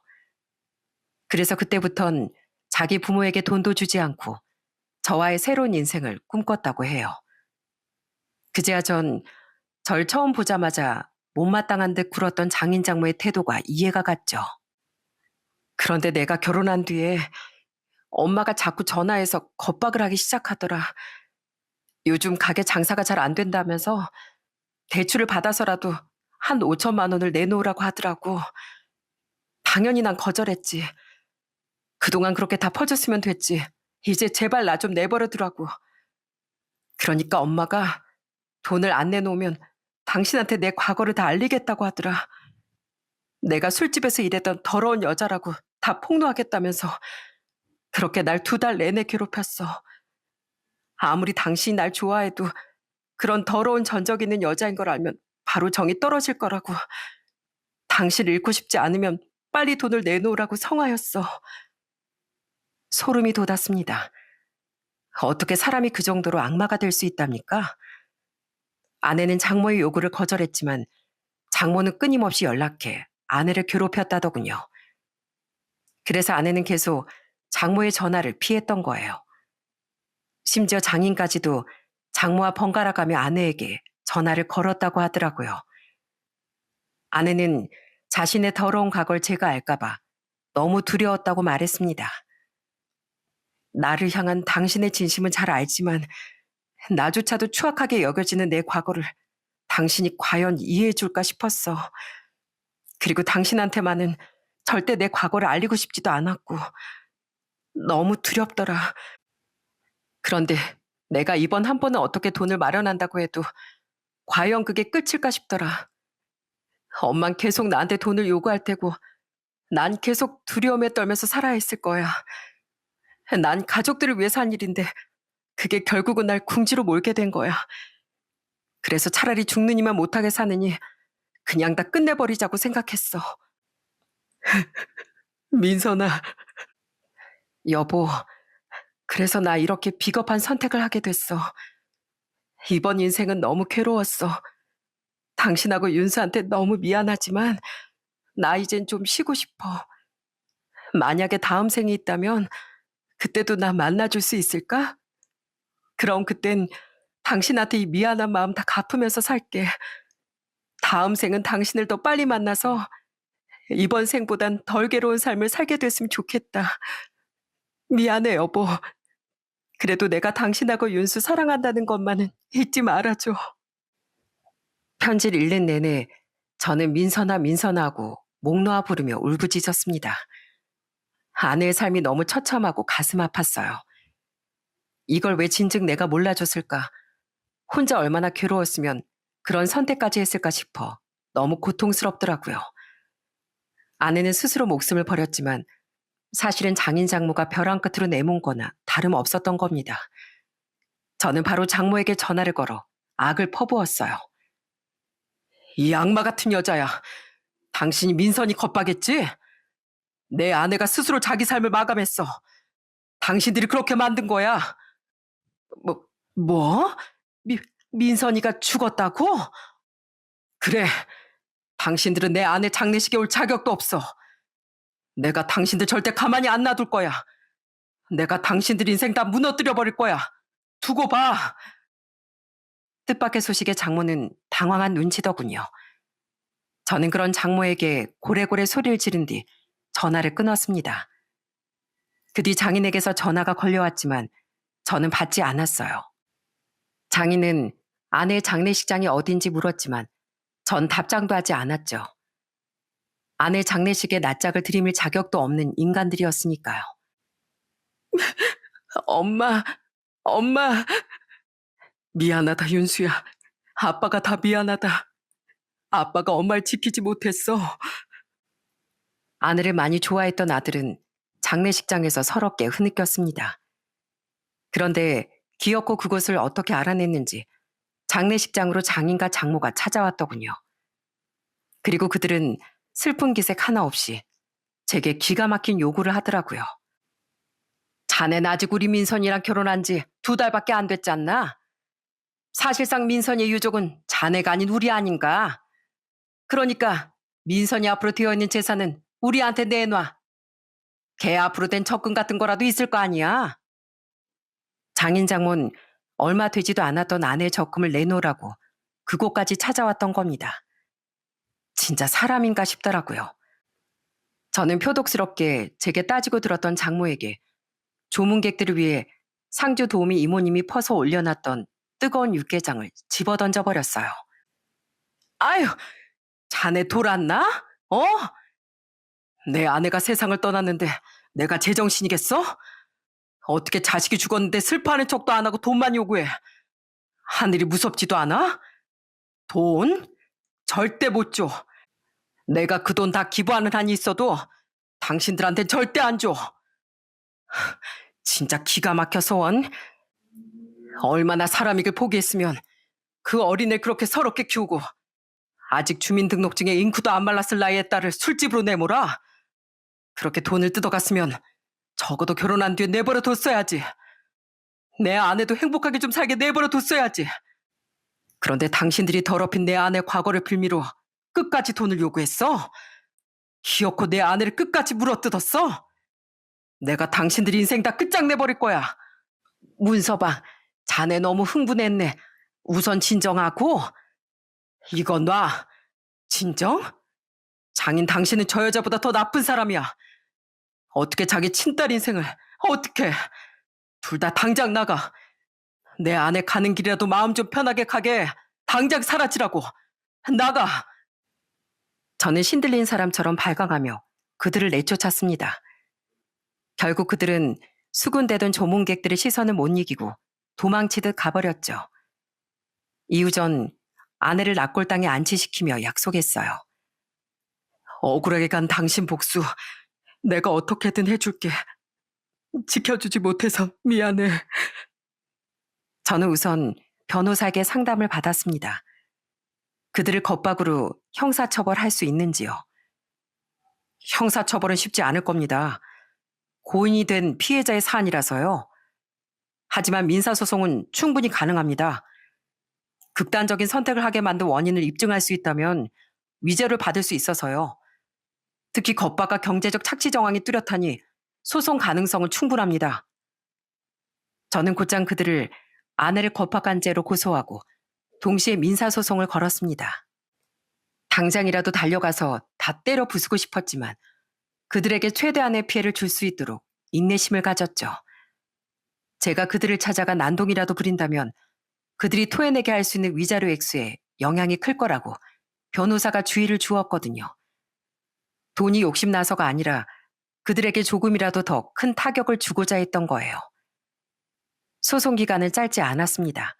그래서 그때부턴 자기 부모에게 돈도 주지 않고 저와의 새로운 인생을 꿈꿨다고 해요. 그제야 전 절 처음 보자마자 못마땅한 듯 굴었던 장인 장모의 태도가 이해가 갔죠. 그런데 내가 결혼한 뒤에 엄마가 자꾸 전화해서 겁박을 하기 시작하더라. 요즘 가게 장사가 잘 안 된다면서 대출을 받아서라도 한 5천만 원을 내놓으라고 하더라고. 당연히 난 거절했지. 그동안 그렇게 다 퍼줬으면 됐지. 이제 제발 나 좀 내버려 두라고. 그러니까 엄마가 돈을 안 내놓으면 당신한테 내 과거를 다 알리겠다고 하더라. 내가 술집에서 일했던 더러운 여자라고 다 폭로하겠다면서 그렇게 날 2달 내내 괴롭혔어. 아무리 당신이 날 좋아해도 그런 더러운 전적 있는 여자인 걸 알면 바로 정이 떨어질 거라고. 당신을 잃고 싶지 않으면 빨리 돈을 내놓으라고 성화였어. 소름이 돋았습니다. 어떻게 사람이 그 정도로 악마가 될 수 있답니까? 아내는 장모의 요구를 거절했지만 장모는 끊임없이 연락해 아내를 괴롭혔다더군요. 그래서 아내는 계속 장모의 전화를 피했던 거예요. 심지어 장인까지도 장모와 번갈아가며 아내에게 전화를 걸었다고 하더라고요. 아내는 자신의 더러운 과거를 제가 알까봐 너무 두려웠다고 말했습니다. 나를 향한 당신의 진심은 잘 알지만 나조차도 추악하게 여겨지는 내 과거를 당신이 과연 이해해 줄까 싶었어. 그리고 당신한테만은 절대 내 과거를 알리고 싶지도 않았고 너무 두렵더라. 그런데 내가 이번 한 번은 어떻게 돈을 마련한다고 해도 과연 그게 끝일까 싶더라. 엄만 계속 나한테 돈을 요구할 테고 난 계속 두려움에 떨면서 살아야 했을 거야. 난 가족들을 위해서 한 일인데 그게 결국은 날 궁지로 몰게 된 거야. 그래서 차라리 죽느니만 못하게 사느니 그냥 다 끝내버리자고 생각했어. 민선아, 여보, 그래서 나 이렇게 비겁한 선택을 하게 됐어. 이번 인생은 너무 괴로웠어. 당신하고 윤수한테 너무 미안하지만 나 이젠 좀 쉬고 싶어. 만약에 다음 생이 있다면 그때도 나 만나줄 수 있을까? 그럼 그땐 당신한테 이 미안한 마음 다 갚으면서 살게. 다음 생은 당신을 더 빨리 만나서 이번 생보단 덜 괴로운 삶을 살게 됐으면 좋겠다. 미안해, 여보. 그래도 내가 당신하고 윤수 사랑한다는 것만은 잊지 말아줘. 편지를 읽는 내내 저는 민선아 민선아하고 목 놓아 부르며 울부짖었습니다. 아내의 삶이 너무 처참하고 가슴 아팠어요. 이걸 왜 진즉 내가 몰라줬을까? 혼자 얼마나 괴로웠으면 그런 선택까지 했을까 싶어 너무 고통스럽더라고요. 아내는 스스로 목숨을 버렸지만 사실은 장인 장모가 벼랑 끝으로 내몬 거나 다름없었던 겁니다. 저는 바로 장모에게 전화를 걸어 악을 퍼부었어요. 이 악마 같은 여자야. 당신이 민선이 겁박했지? 내 아내가 스스로 자기 삶을 마감했어. 당신들이 그렇게 만든 거야. 뭐, 뭐? 민선이가 죽었다고? 그래. 당신들은 내 아내 장례식에 올 자격도 없어. 내가 당신들 절대 가만히 안 놔둘 거야. 내가 당신들 인생 다 무너뜨려 버릴 거야. 두고 봐. 뜻밖의 소식에 장모는 당황한 눈치더군요. 저는 그런 장모에게 고래고래 소리를 지른 뒤 전화를 끊었습니다. 그 뒤 장인에게서 전화가 걸려왔지만 저는 받지 않았어요. 장인은 아내의 장례식장이 어딘지 물었지만 전 답장도 하지 않았죠. 아내 장례식에 낯짝을 들이밀 자격도 없는 인간들이었으니까요. 엄마, 엄마. 미안하다, 윤수야. 아빠가 다 미안하다. 아빠가 엄마를 지키지 못했어. 아내를 많이 좋아했던 아들은 장례식장에서 서럽게 흐느꼈습니다. 그런데 기어코 그곳을 어떻게 알아냈는지 장례식장으로 장인과 장모가 찾아왔더군요. 그리고 그들은 슬픈 기색 하나 없이 제게 기가 막힌 요구를 하더라고요. 자넨 아직 우리 민선이랑 결혼한 지 2달밖에 안 됐지 않나? 사실상 민선이의 유족은 자네가 아닌 우리 아닌가? 그러니까 민선이 앞으로 되어있는 재산은 우리한테 내놔. 걔 앞으로 된 적금 같은 거라도 있을 거 아니야? 장인 장모는 얼마 되지도 않았던 아내의 적금을 내놓으라고 그곳까지 찾아왔던 겁니다. 진짜 사람인가 싶더라고요. 저는 표독스럽게 제게 따지고 들었던 장모에게 조문객들을 위해 상주 도우미 이모님이 퍼서 올려놨던 뜨거운 육개장을 집어던져 버렸어요. 아유, 자네 돌았나? 어? 내 아내가 세상을 떠났는데 내가 제정신이겠어? 어떻게 자식이 죽었는데 슬퍼하는 척도 안 하고 돈만 요구해. 하늘이 무섭지도 않아? 돈? 절대 못 줘. 내가 그 돈 다 기부하는 한이 있어도 당신들한텐 절대 안 줘. 진짜 기가 막혀서 원. 얼마나 사람이길 포기했으면 그 어린애 그렇게 서럽게 키우고 아직 주민등록증에 잉크도 안 말랐을 나이의 딸을 술집으로 내몰아. 그렇게 돈을 뜯어갔으면 적어도 결혼한 뒤에 내버려 뒀어야지. 내 아내도 행복하게 좀 살게 내버려 뒀어야지. 그런데 당신들이 더럽힌 내 아내 과거를 빌미로 끝까지 돈을 요구했어? 기어코 내 아내를 끝까지 물어뜯었어? 내가 당신들 인생 다 끝장내버릴 거야. 문서방, 자네 너무 흥분했네. 우선 진정하고. 이거 놔. 진정? 장인 당신은 저 여자보다 더 나쁜 사람이야. 어떻게 자기 친딸 인생을, 어떻게. 둘 다 당장 나가. 내 아내 가는 길이라도 마음 좀 편하게 가게. 당장 사라지라고. 나가. 저는 신들린 사람처럼 발광하며 그들을 내쫓았습니다. 결국 그들은 수군대던 조문객들의 시선을 못 이기고 도망치듯 가버렸죠. 이후 전 아내를 납골당에 안치시키며 약속했어요. 억울하게 간 당신 복수 내가 어떻게든 해줄게. 지켜주지 못해서 미안해. 저는 우선 변호사에게 상담을 받았습니다. 그들을 겁박으로 형사처벌할 수 있는지요. 형사처벌은 쉽지 않을 겁니다. 고인이 된 피해자의 사안이라서요. 하지만 민사소송은 충분히 가능합니다. 극단적인 선택을 하게 만든 원인을 입증할 수 있다면 위죄를 받을 수 있어서요. 특히 겁박과 경제적 착취 정황이 뚜렷하니 소송 가능성은 충분합니다. 저는 곧장 그들을 아내를 겁박한 죄로 고소하고 동시에 민사소송을 걸었습니다. 당장이라도 달려가서 다 때려 부수고 싶었지만 그들에게 최대한의 피해를 줄 수 있도록 인내심을 가졌죠. 제가 그들을 찾아가 난동이라도 부린다면 그들이 토해내게 할 수 있는 위자료 액수에 영향이 클 거라고 변호사가 주의를 주었거든요. 돈이 욕심나서가 아니라 그들에게 조금이라도 더 큰 타격을 주고자 했던 거예요. 소송 기간은 짧지 않았습니다.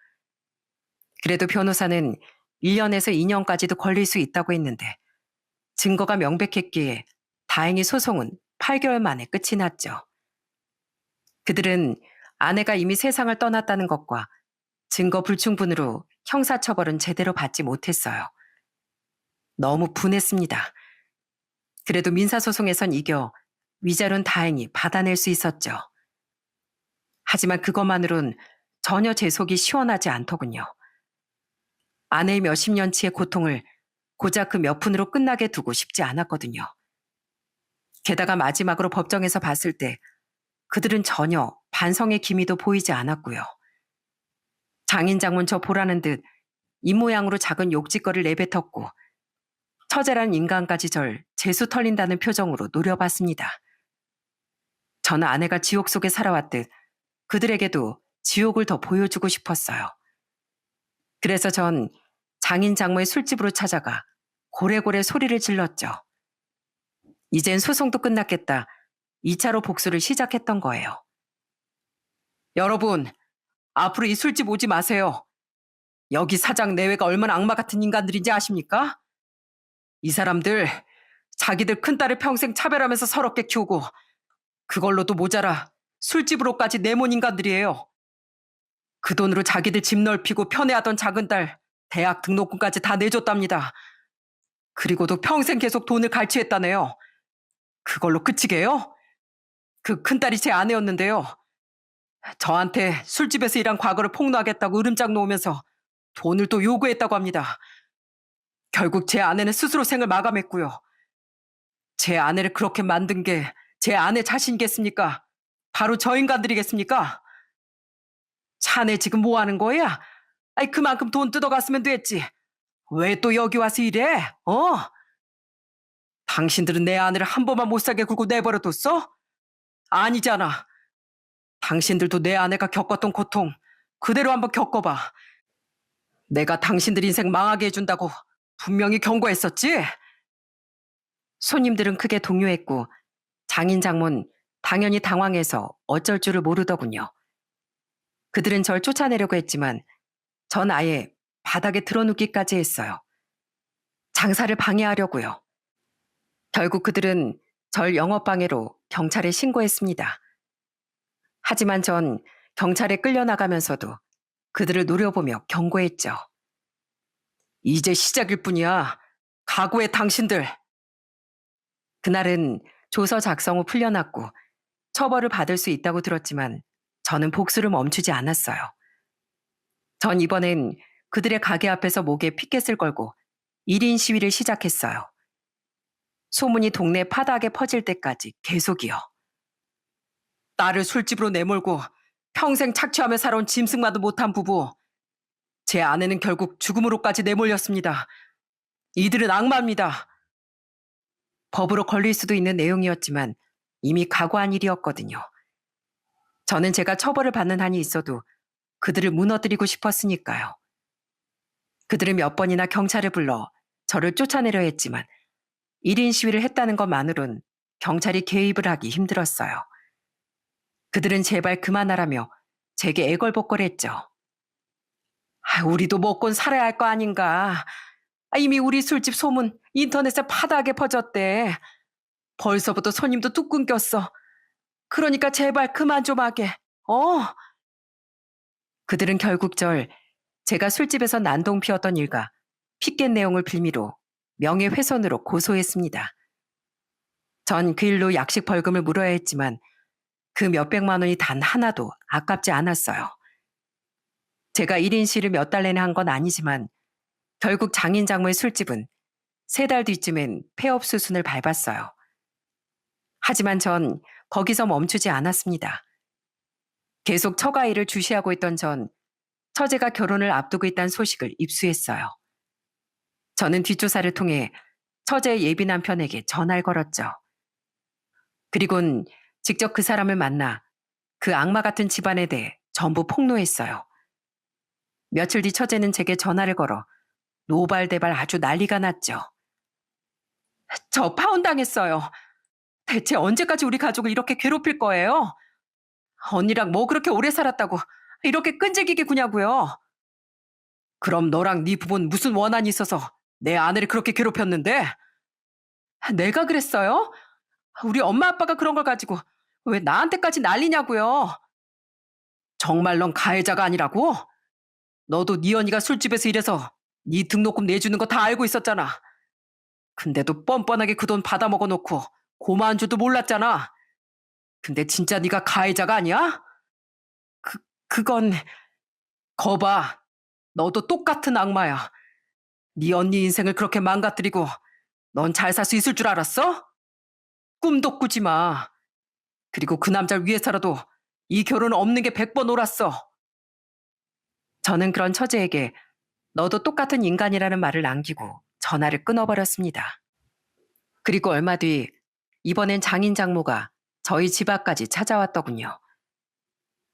그래도 변호사는 1년에서 2년까지도 걸릴 수 있다고 했는데 증거가 명백했기에 다행히 소송은 8개월 만에 끝이 났죠. 그들은 아내가 이미 세상을 떠났다는 것과 증거 불충분으로 형사처벌은 제대로 받지 못했어요. 너무 분했습니다. 그래도 민사소송에선 이겨 위자료는 다행히 받아낼 수 있었죠. 하지만 그것만으론 전혀 제 속이 시원하지 않더군요. 아내의 몇십 년치의 고통을 고작 그 몇 푼으로 끝나게 두고 싶지 않았거든요. 게다가 마지막으로 법정에서 봤을 때 그들은 전혀 반성의 기미도 보이지 않았고요. 장인 장문 저 보라는 듯 입모양으로 작은 욕짓거리를 내뱉었고 처제란 인간까지 절 재수 털린다는 표정으로 노려봤습니다. 저는 아내가 지옥 속에 살아왔듯 그들에게도 지옥을 더 보여주고 싶었어요. 그래서 전 장인 장모의 술집으로 찾아가 고래고래 소리를 질렀죠. 이젠 소송도 끝났겠다. 2차로 복수를 시작했던 거예요. 여러분, 앞으로 이 술집 오지 마세요. 여기 사장 내외가 얼마나 악마 같은 인간들인지 아십니까? 이 사람들 자기들 큰딸을 평생 차별하면서 서럽게 키우고 그걸로도 모자라 술집으로까지 내몬 인간들이에요. 그 돈으로 자기들 집 넓히고 편애하던 작은 딸 대학 등록금까지 다 내줬답니다. 그리고도 평생 계속 돈을 갈취했다네요. 그걸로 끝이게요? 그 큰딸이 제 아내였는데요. 저한테 술집에서 일한 과거를 폭로하겠다고 으름장 놓으면서 돈을 또 요구했다고 합니다. 결국 제 아내는 스스로 생을 마감했고요. 제 아내를 그렇게 만든 게 제 아내 자신이겠습니까? 바로 저 인간들이겠습니까? 자네 지금 뭐 하는 거야? 아이 그만큼 돈 뜯어갔으면 됐지. 왜 또 여기 와서 이래? 당신들은 내 아내를 한 번만 못 살게 굴고 내버려뒀어? 아니잖아. 당신들도 내 아내가 겪었던 고통 그대로 한번 겪어봐. 내가 당신들 인생 망하게 해준다고 분명히 경고했었지? 손님들은 크게 동요했고 장인 장모는 당연히 당황해서 어쩔 줄을 모르더군요. 그들은 절 쫓아내려고 했지만 전 아예 바닥에 드러눕기까지 했어요. 장사를 방해하려고요. 결국 그들은 절 영업방해로 경찰에 신고했습니다. 하지만 전 경찰에 끌려나가면서도 그들을 노려보며 경고했죠. 이제 시작일 뿐이야. 각오해 당신들. 그날은 조서 작성 후 풀려났고 처벌을 받을 수 있다고 들었지만 저는 복수를 멈추지 않았어요. 전 이번엔 그들의 가게 앞에서 목에 피켓을 걸고 1인 시위를 시작했어요. 소문이 동네 파닥에 퍼질 때까지 계속이요. 딸을 술집으로 내몰고 평생 착취하며 살아온 짐승만도 못한 부부. 제 아내는 결국 죽음으로까지 내몰렸습니다. 이들은 악마입니다. 법으로 걸릴 수도 있는 내용이었지만 이미 각오한 일이었거든요. 저는 제가 처벌을 받는 한이 있어도 그들을 무너뜨리고 싶었으니까요. 그들은 몇 번이나 경찰을 불러 저를 쫓아내려 했지만 1인 시위를 했다는 것만으론 경찰이 개입을 하기 힘들었어요. 그들은 제발 그만하라며 제게 애걸복걸했죠. 우리도 먹곤 살아야 할 거 아닌가. 이미 우리 술집 소문 인터넷에 파다하게 퍼졌대. 벌써부터 손님도 뚝 끊겼어. 그러니까 제발 그만 좀 하게. 그들은 결국 제가 술집에서 난동 피웠던 일과 피켓 내용을 빌미로 명예훼손으로 고소했습니다. 전 그 일로 약식 벌금을 물어야 했지만 그 몇백만 원이 단 하나도 아깝지 않았어요. 제가 1인 시를 몇 달 내내 한 건 아니지만 결국 장인 장모의 술집은 3달 뒤쯤엔 폐업 수순을 밟았어요. 하지만 전 거기서 멈추지 않았습니다. 계속 처가 일을 주시하고 있던 전 처제가 결혼을 앞두고 있다는 소식을 입수했어요. 저는 뒷조사를 통해 처제의 예비 남편에게 전화를 걸었죠. 그리곤 직접 그 사람을 만나 그 악마 같은 집안에 대해 전부 폭로했어요. 며칠 뒤 처제는 제게 전화를 걸어 노발대발 아주 난리가 났죠. 저 파혼당했어요. 대체 언제까지 우리 가족을 이렇게 괴롭힐 거예요? 언니랑 뭐 그렇게 오래 살았다고 이렇게 끈질기게 구냐고요? 그럼 너랑 네 부부는 무슨 원한이 있어서 내 아내를 그렇게 괴롭혔는데? 내가 그랬어요? 우리 엄마 아빠가 그런 걸 가지고 왜 나한테까지 난리냐고요? 정말 넌 가해자가 아니라고? 너도 네 언니가 술집에서 일해서 네 등록금 내주는 거 다 알고 있었잖아. 근데도 뻔뻔하게 그 돈 받아먹어 놓고 고마운 줄도 몰랐잖아. 근데 진짜 네가 가해자가 아니야? 그, 그건 거봐. 너도 똑같은 악마야. 네 언니 인생을 그렇게 망가뜨리고 넌 잘 살 수 있을 줄 알았어? 꿈도 꾸지 마. 그리고 그 남자를 위해서라도 이 결혼은 없는 게 100번 옳았어. 저는 그런 처제에게 너도 똑같은 인간이라는 말을 남기고 전화를 끊어버렸습니다. 그리고 얼마 뒤 이번엔 장인 장모가 저희 집 앞까지 찾아왔더군요.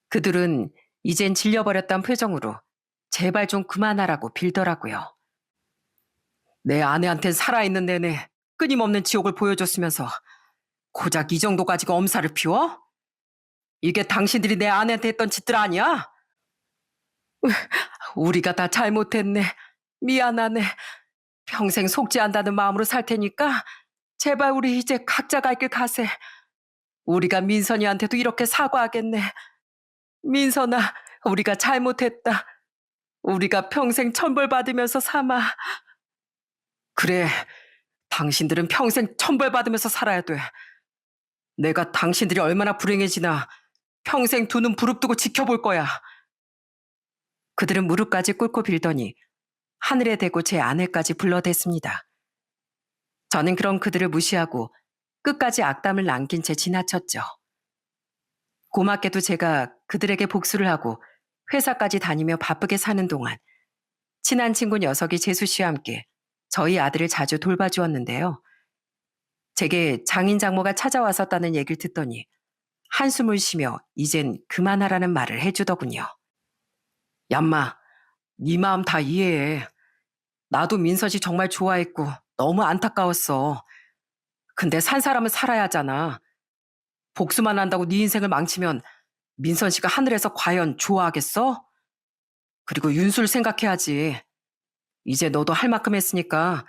그들은 이젠 질려버렸단 표정으로 제발 좀 그만하라고 빌더라고요. 내 아내한텐 살아있는 내내 끊임없는 지옥을 보여줬으면서 고작 이 정도 가지고 엄살을 피워? 이게 당신들이 내 아내한테 했던 짓들 아니야? 우리가 다 잘못했네. 미안하네. 평생 속지 않다는 마음으로 살 테니까 제발 우리 이제 각자 갈 길 가세. 우리가 민선이한테도 이렇게 사과하겠네. 민선아, 우리가 잘못했다. 우리가 평생 천벌받으면서 삼아. 그래, 당신들은 평생 천벌받으면서 살아야 돼. 내가 당신들이 얼마나 불행해지나 평생 두 눈 부릅뜨고 지켜볼 거야. 그들은 무릎까지 꿇고 빌더니 하늘에 대고 제 아내까지 불러댔습니다. 저는 그럼 그들을 무시하고 끝까지 악담을 남긴 채 지나쳤죠. 고맙게도 제가 그들에게 복수를 하고 회사까지 다니며 바쁘게 사는 동안 친한 친구 녀석이 재수 씨와 함께 저희 아들을 자주 돌봐주었는데요. 제게 장인 장모가 찾아왔었다는 얘기를 듣더니 한숨을 쉬며 이젠 그만하라는 말을 해주더군요. 얌마, 네 마음 다 이해해. 나도 민선 씨 정말 좋아했고 너무 안타까웠어. 근데 산 사람은 살아야 하잖아. 복수만 한다고 네 인생을 망치면 민선 씨가 하늘에서 과연 좋아하겠어? 그리고 윤수를 생각해야지. 이제 너도 할 만큼 했으니까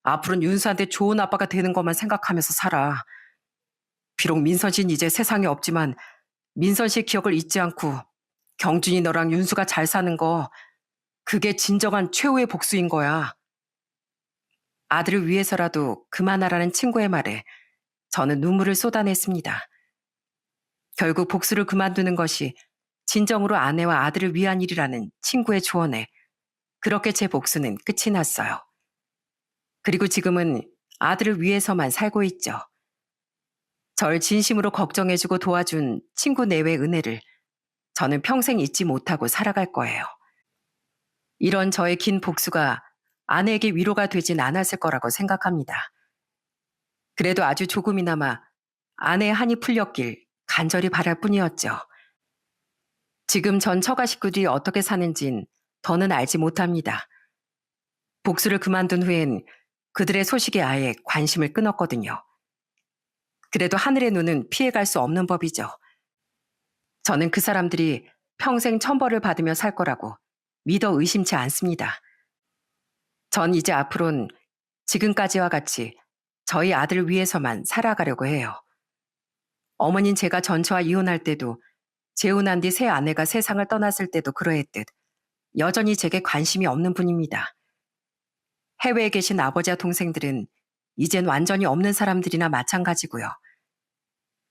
앞으로는 윤수한테 좋은 아빠가 되는 것만 생각하면서 살아. 비록 민선 씨는 이제 세상에 없지만 민선 씨의 기억을 잊지 않고 경준이 너랑 윤수가 잘 사는 거 그게 진정한 최후의 복수인 거야. 아들을 위해서라도 그만하라는 친구의 말에 저는 눈물을 쏟아냈습니다. 결국 복수를 그만두는 것이 진정으로 아내와 아들을 위한 일이라는 친구의 조언에 그렇게 제 복수는 끝이 났어요. 그리고 지금은 아들을 위해서만 살고 있죠. 절 진심으로 걱정해주고 도와준 친구 내외 은혜를 저는 평생 잊지 못하고 살아갈 거예요. 이런 저의 긴 복수가 아내에게 위로가 되진 않았을 거라고 생각합니다. 그래도 아주 조금이나마 아내의 한이 풀렸길 간절히 바랄 뿐이었죠. 지금 전 처가 식구들이 어떻게 사는진 더는 알지 못합니다. 복수를 그만둔 후엔 그들의 소식에 아예 관심을 끊었거든요. 그래도 하늘의 눈은 피해갈 수 없는 법이죠. 저는 그 사람들이 평생 천벌을 받으며 살 거라고 믿어 의심치 않습니다. 전 이제 앞으론 지금까지와 같이 저희 아들을 위해서만 살아가려고 해요. 어머닌 제가 전처와 이혼할 때도 재혼한 뒤 새 아내가 세상을 떠났을 때도 그러했듯 여전히 제게 관심이 없는 분입니다. 해외에 계신 아버지와 동생들은 이젠 완전히 없는 사람들이나 마찬가지고요.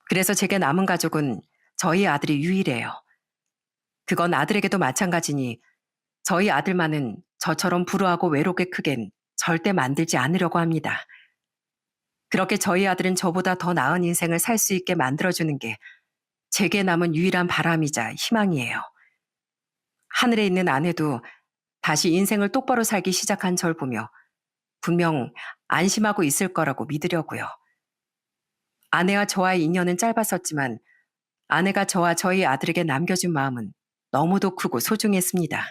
그래서 제게 남은 가족은 저희 아들이 유일해요. 그건 아들에게도 마찬가지니 저희 아들만은 저처럼 불우하고 외롭게 크겐 절대 만들지 않으려고 합니다. 그렇게 저희 아들은 저보다 더 나은 인생을 살 수 있게 만들어주는 게 제게 남은 유일한 바람이자 희망이에요. 하늘에 있는 아내도 다시 인생을 똑바로 살기 시작한 절 보며 분명 안심하고 있을 거라고 믿으려고요. 아내와 저와의 인연은 짧았었지만 아내가 저와 저희 아들에게 남겨준 마음은 너무도 크고 소중했습니다.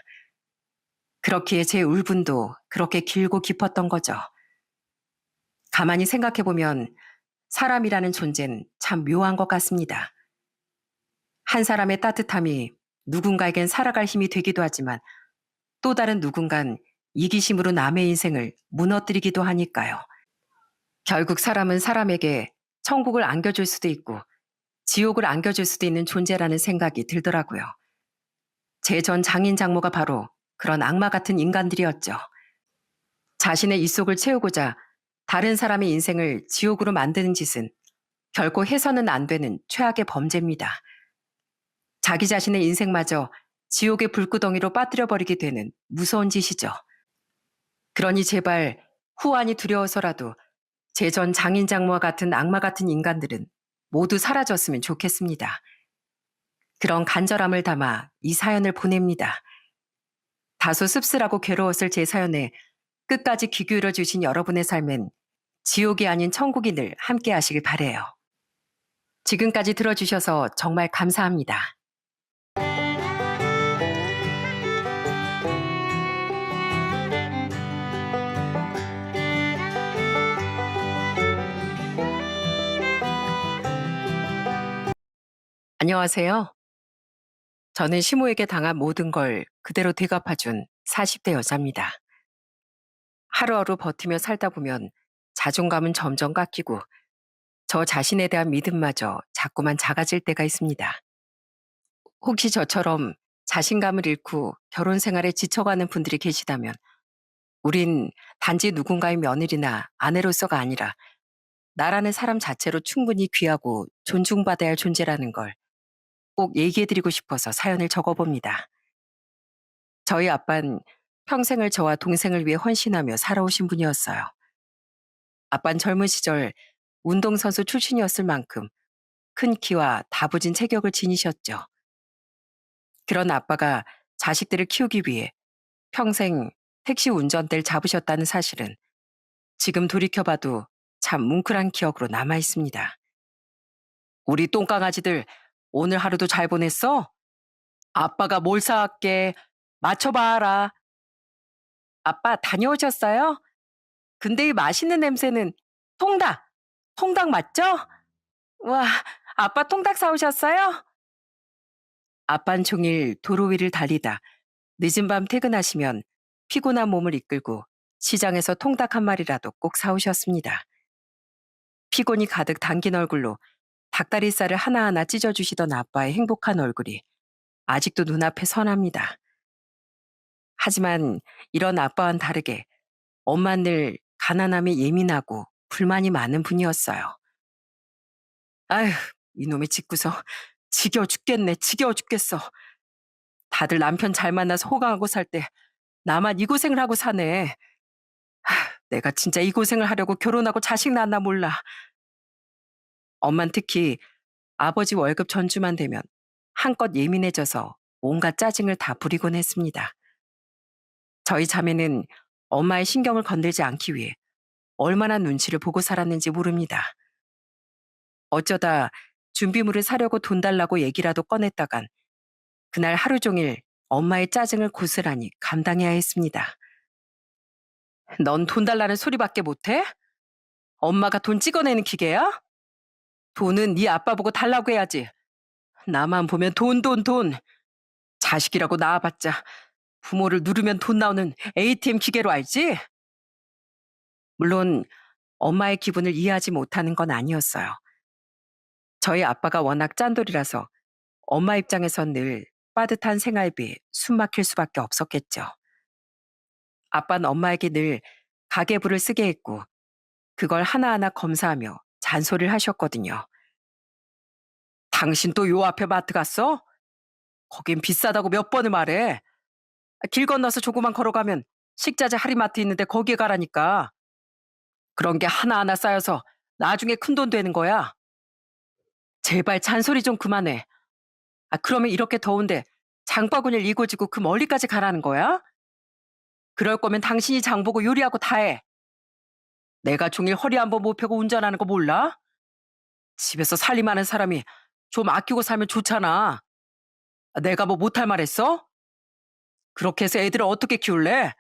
그렇기에 제 울분도 그렇게 길고 깊었던 거죠. 가만히 생각해보면 사람이라는 존재는 참 묘한 것 같습니다. 한 사람의 따뜻함이 누군가에겐 살아갈 힘이 되기도 하지만 또 다른 누군간 이기심으로 남의 인생을 무너뜨리기도 하니까요. 결국 사람은 사람에게 천국을 안겨줄 수도 있고 지옥을 안겨줄 수도 있는 존재라는 생각이 들더라고요. 제 전 장인 장모가 바로 그런 악마 같은 인간들이었죠. 자신의 입속을 채우고자 다른 사람의 인생을 지옥으로 만드는 짓은 결코 해서는 안 되는 최악의 범죄입니다. 자기 자신의 인생마저 지옥의 불구덩이로 빠뜨려버리게 되는 무서운 짓이죠. 그러니 제발 후환이 두려워서라도 제 전 장인 장모와 같은 악마 같은 인간들은 모두 사라졌으면 좋겠습니다. 그런 간절함을 담아 이 사연을 보냅니다. 다소 씁쓸하고 괴로웠을 제 사연에 끝까지 귀 기울여 주신 여러분의 삶엔 지옥이 아닌 천국이 늘 함께 하시길 바래요. 지금까지 들어주셔서 정말 감사합니다. 안녕하세요. 저는 시모에게 당한 모든 걸 그대로 되갚아준 40대 여자입니다. 하루하루 버티며 살다 보면 자존감은 점점 깎이고 저 자신에 대한 믿음마저 자꾸만 작아질 때가 있습니다. 혹시 저처럼 자신감을 잃고 결혼 생활에 지쳐가는 분들이 계시다면 우린 단지 누군가의 며느리나 아내로서가 아니라 나라는 사람 자체로 충분히 귀하고 존중받아야 할 존재라는 걸 꼭 얘기해드리고 싶어서 사연을 적어봅니다. 저희 아빤 평생을 저와 동생을 위해 헌신하며 살아오신 분이었어요. 아빤 젊은 시절 운동선수 출신이었을 만큼 큰 키와 다부진 체격을 지니셨죠. 그런 아빠가 자식들을 키우기 위해 평생 택시 운전대를 잡으셨다는 사실은 지금 돌이켜봐도 참 뭉클한 기억으로 남아 있습니다. 우리 똥강아지들 오늘 하루도 잘 보냈어? 아빠가 뭘 사왔게? 맞춰봐라. 아빠 다녀오셨어요? 근데 이 맛있는 냄새는 통닭! 통닭 맞죠? 와, 아빠 통닭 사오셨어요? 아빤 종일 도로 위를 달리다 늦은 밤 퇴근하시면 피곤한 몸을 이끌고 시장에서 통닭 한 마리라도 꼭 사오셨습니다. 피곤이 가득 담긴 얼굴로 닭다리살을 하나하나 찢어주시던 아빠의 행복한 얼굴이 아직도 눈앞에 선합니다. 하지만 이런 아빠와는 다르게 엄마는 늘 가난함에 예민하고 불만이 많은 분이었어요. 아휴, 이놈의 집구석. 지겨워 죽겠네, 지겨워 죽겠어. 다들 남편 잘 만나서 호강하고 살 때 나만 이 고생을 하고 사네. 내가 진짜 이 고생을 하려고 결혼하고 자식 낳았나 몰라. 엄만 특히 아버지 월급 전주만 되면 한껏 예민해져서 온갖 짜증을 다 부리곤 했습니다. 저희 자매는 엄마의 신경을 건들지 않기 위해 얼마나 눈치를 보고 살았는지 모릅니다. 어쩌다 준비물을 사려고 돈 달라고 얘기라도 꺼냈다간 그날 하루 종일 엄마의 짜증을 고스란히 감당해야 했습니다. 넌 돈 달라는 소리밖에 못해? 엄마가 돈 찍어내는 기계야? 돈은 네 아빠 보고 달라고 해야지. 나만 보면 돈, 돈, 돈. 자식이라고 낳아봤자 부모를 누르면 돈 나오는 ATM 기계로 알지? 물론 엄마의 기분을 이해하지 못하는 건 아니었어요. 저희 아빠가 워낙 짠돌이라서 엄마 입장에선 늘 빠듯한 생활비에 숨 막힐 수밖에 없었겠죠. 아빠는 엄마에게 늘 가계부를 쓰게 했고 그걸 하나하나 검사하며 잔소리를 하셨거든요. 당신 또 요 앞에 마트 갔어? 거긴 비싸다고 몇 번을 말해. 길 건너서 조금만 걸어가면 식자재 할인마트 있는데 거기에 가라니까. 그런 게 하나하나 쌓여서 나중에 큰돈 되는 거야. 제발 잔소리 좀 그만해. 그러면 이렇게 더운데 장바구니를 이고 지고 그 멀리까지 가라는 거야? 그럴 거면 당신이 장 보고 요리하고 다 해. 내가 종일 허리 한번 못 펴고 운전하는 거 몰라? 집에서 살림하는 사람이 좀 아끼고 살면 좋잖아. 내가 뭐 못할 말 했어? 그렇게 해서 애들을 어떻게 키울래?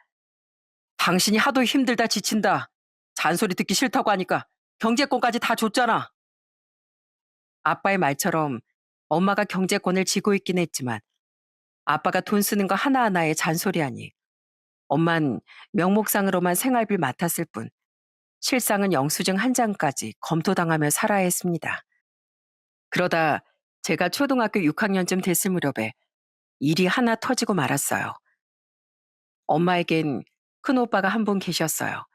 당신이 하도 힘들다 지친다. 잔소리 듣기 싫다고 하니까 경제권까지 다 줬잖아. 아빠의 말처럼 엄마가 경제권을 쥐고 있긴 했지만 아빠가 돈 쓰는 거 하나하나에 잔소리하니 엄만 명목상으로만 생활비를 맡았을 뿐 실상은 영수증 한 장까지 검토당하며 살아야 했습니다. 그러다 제가 초등학교 6학년쯤 됐을 무렵에 일이 하나 터지고 말았어요. 엄마에겐 큰오빠가 한 분 계셨어요.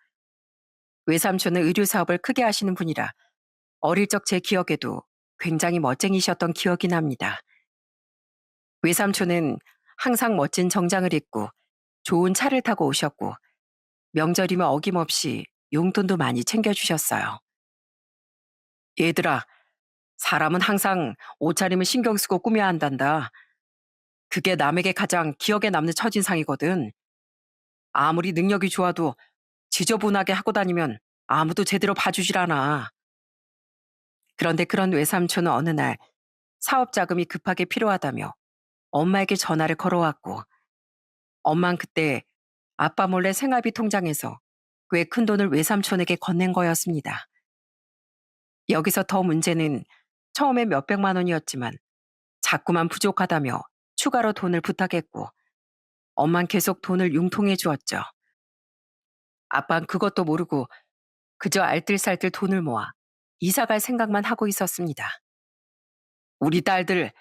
외삼촌은 의류 사업을 크게 하시는 분이라 어릴 적 제 기억에도 굉장히 멋쟁이셨던 기억이 납니다. 외삼촌은 항상 멋진 정장을 입고 좋은 차를 타고 오셨고 명절이면 어김없이 용돈도 많이 챙겨주셨어요. 얘들아, 사람은 항상 옷차림을 신경 쓰고 꾸며야 한단다. 그게 남에게 가장 기억에 남는 첫인상이거든. 아무리 능력이 좋아도 지저분하게 하고 다니면 아무도 제대로 봐주질 않아. 그런데 그런 외삼촌은 어느 날 사업 자금이 급하게 필요하다며 엄마에게 전화를 걸어왔고 엄만 그때 아빠 몰래 생활비 통장에서 꽤 큰 돈을 외삼촌에게 건넨 거였습니다. 여기서 더 문제는 처음에 몇백만 원이었지만 자꾸만 부족하다며 추가로 돈을 부탁했고 엄만 계속 돈을 융통해 주었죠. 아빠는 그것도 모르고 그저 알뜰살뜰 돈을 모아 이사 갈 생각만 하고 있었습니다. 우리 딸들,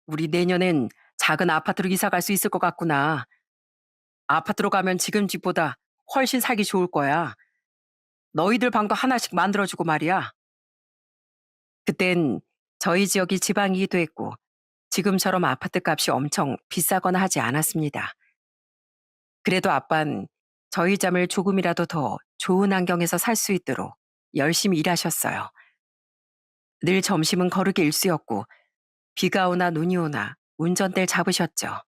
우리 내년엔 작은 아파트로 이사 갈 수 있을 것 같구나. 아파트로 가면 지금 집보다 훨씬 살기 좋을 거야. 너희들 방도 하나씩 만들어주고 말이야. 그땐 저희 지역이 지방이기도 했고 지금처럼 아파트 값이 엄청 비싸거나 하지 않았습니다. 그래도 아빤 저희 잠을 조금이라도 더 좋은 환경에서 살 수 있도록 열심히 일하셨어요. 늘 점심은 거르기 일쑤였고 비가 오나 눈이 오나 운전대를 잡으셨죠.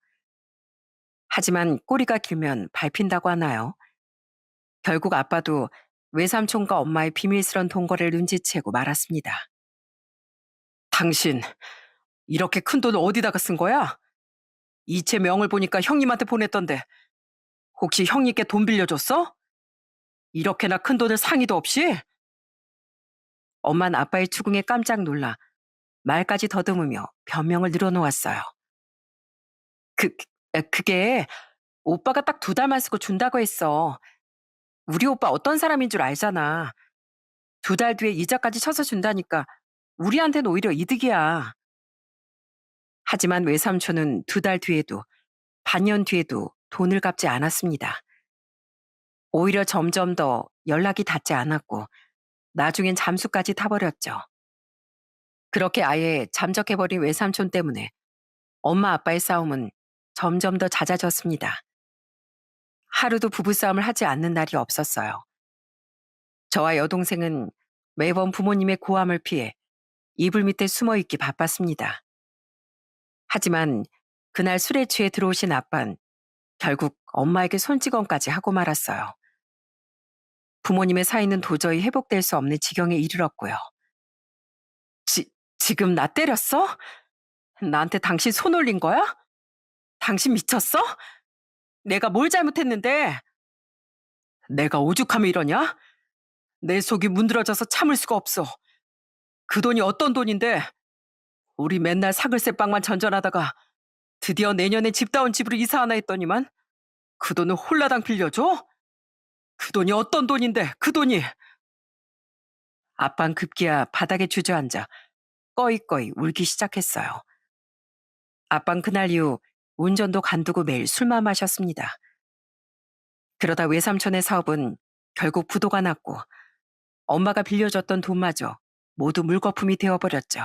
하지만 꼬리가 길면 밟힌다고 하나요? 결국 아빠도 외삼촌과 엄마의 비밀스런 동거를 눈치채고 말았습니다. 당신 이렇게 큰 돈을 어디다가 쓴 거야? 이체 명을 보니까 형님한테 보냈던데 혹시 형님께 돈 빌려줬어? 이렇게나 큰 돈을 상의도 없이? 엄마는 아빠의 추궁에 깜짝 놀라 말까지 더듬으며 변명을 늘어놓았어요. 그, 그게 오빠가 딱 2달만 쓰고 준다고 했어. 우리 오빠 어떤 사람인 줄 알잖아. 2달 뒤에 이자까지 쳐서 준다니까 우리한테는 오히려 이득이야. 하지만 외삼촌은 2달 뒤에도 반년 뒤에도 돈을 갚지 않았습니다. 오히려 점점 더 연락이 닿지 않았고 나중엔 잠수까지 타버렸죠. 그렇게 아예 잠적해버린 외삼촌 때문에 엄마 아빠의 싸움은 점점 더 잦아졌습니다. 하루도 부부싸움을 하지 않는 날이 없었어요. 저와 여동생은 매번 부모님의 고함을 피해 이불 밑에 숨어 있기 바빴습니다. 하지만 그날 술에 취해 들어오신 아빤 결국 엄마에게 손찌검까지 하고 말았어요. 부모님의 사이는 도저히 회복될 수 없는 지경에 이르렀고요. 지금 나 때렸어? 나한테 당신 손 올린 거야? 당신 미쳤어? 내가 뭘 잘못했는데? 내가 오죽하면 이러냐? 내 속이 문드러져서 참을 수가 없어. 그 돈이 어떤 돈인데? 우리 맨날 사글세 빵만 전전하다가 드디어 내년에 집다운 집으로 이사 하나 했더니만 그 돈을 홀라당 빌려줘? 그 돈이 어떤 돈인데 그 돈이? 아빤 급기야 바닥에 주저앉아 꺼이꺼이 울기 시작했어요. 아빤 그날 이후 운전도 간두고 매일 술만 마셨습니다. 그러다 외삼촌의 사업은 결국 부도가 났고 엄마가 빌려줬던 돈마저 모두 물거품이 되어버렸죠.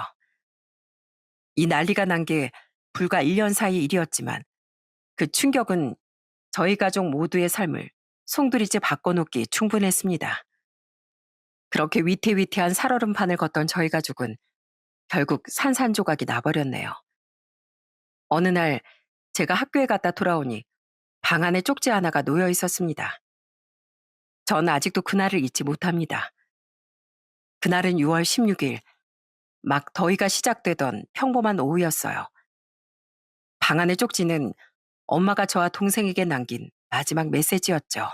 이 난리가 난 게 불과 1년 사이 일이었지만 그 충격은 저희 가족 모두의 삶을 송두리째 바꿔놓기 충분했습니다. 그렇게 위태위태한 살얼음판을 걷던 저희 가족은 결국 산산조각이 나버렸네요. 어느 날 제가 학교에 갔다 돌아오니 방 안에 쪽지 하나가 놓여 있었습니다. 전 아직도 그날을 잊지 못합니다. 그날은 6월 16일, 막 더위가 시작되던 평범한 오후였어요. 방 안의 쪽지는 엄마가 저와 동생에게 남긴 마지막 메시지였죠.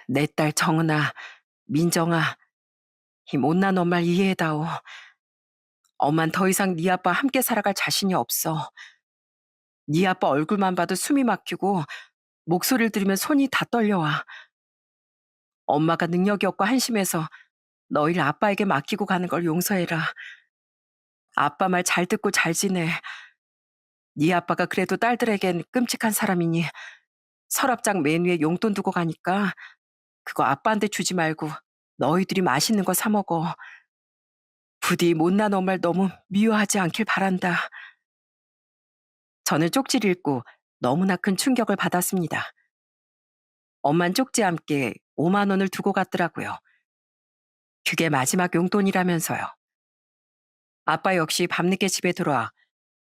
내 딸 정은아, 민정아, 이 못난 엄마를 이해해다오. 엄만 더 이상 네 아빠 함께 살아갈 자신이 없어. 네 아빠 얼굴만 봐도 숨이 막히고 목소리를 들으면 손이 다 떨려와. 엄마가 능력이 없고 한심해서 너희를 아빠에게 맡기고 가는 걸 용서해라. 아빠 말 잘 듣고 잘 지내. 네 아빠가 그래도 딸들에겐 끔찍한 사람이니 서랍장 맨 위에 용돈 두고 가니까 그거 아빠한테 주지 말고 너희들이 맛있는 거 사 먹어. 부디 못난 엄마를 너무 미워하지 않길 바란다. 저는 쪽지를 읽고 너무나 큰 충격을 받았습니다. 엄만 쪽지와 함께 5만 원을 두고 갔더라고요. 그게 마지막 용돈이라면서요. 아빠 역시 밤늦게 집에 들어와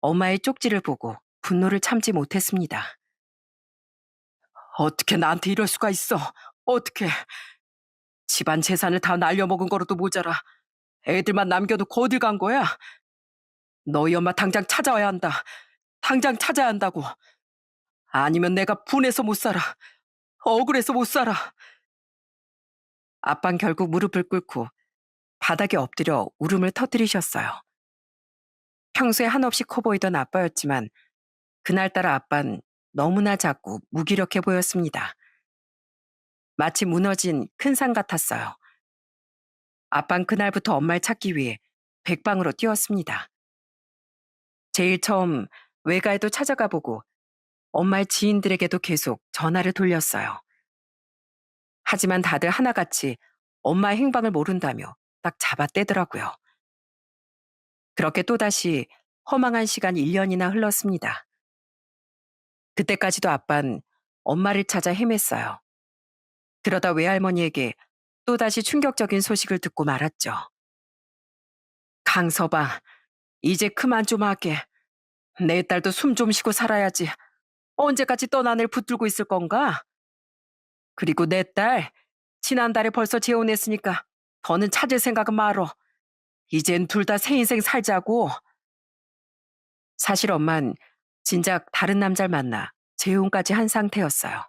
엄마의 쪽지를 보고 분노를 참지 못했습니다. 어떻게 나한테 이럴 수가 있어? 어떻게? 집안 재산을 다 날려먹은 거로도 모자라. 애들만 남겨두고 어딜 간 거야? 너희 엄마 당장 찾아와야 한다. 당장 찾아야 한다고. 아니면 내가 분해서 못 살아. 억울해서 못 살아. 아빤 결국 무릎을 꿇고 바닥에 엎드려 울음을 터뜨리셨어요. 평소에 한없이 커 보이던 아빠였지만 그날따라 아빤 너무나 작고 무기력해 보였습니다. 마치 무너진 큰 산 같았어요. 아빤 그날부터 엄마를 찾기 위해 백방으로 뛰었습니다. 제일 처음 외가에도 찾아가 보고 엄마의 지인들에게도 계속 전화를 돌렸어요. 하지만 다들 하나같이 엄마의 행방을 모른다며 딱 잡아떼더라고요. 그렇게 또다시 허망한 시간이 1년이나 흘렀습니다. 그때까지도 아빤 엄마를 찾아 헤맸어요. 그러다 외할머니에게 또다시 충격적인 소식을 듣고 말았죠. 강서방, 이제 그만 좀 하게. 내 딸도 숨 좀 쉬고 살아야지. 언제까지 떠난애를 붙들고 있을 건가? 그리고 내 딸, 지난달에 벌써 재혼했으니까 더는 찾을 생각은 말어. 이젠 둘 다 새 인생 살자고. 사실 엄만 진작 다른 남자를 만나 재혼까지 한 상태였어요.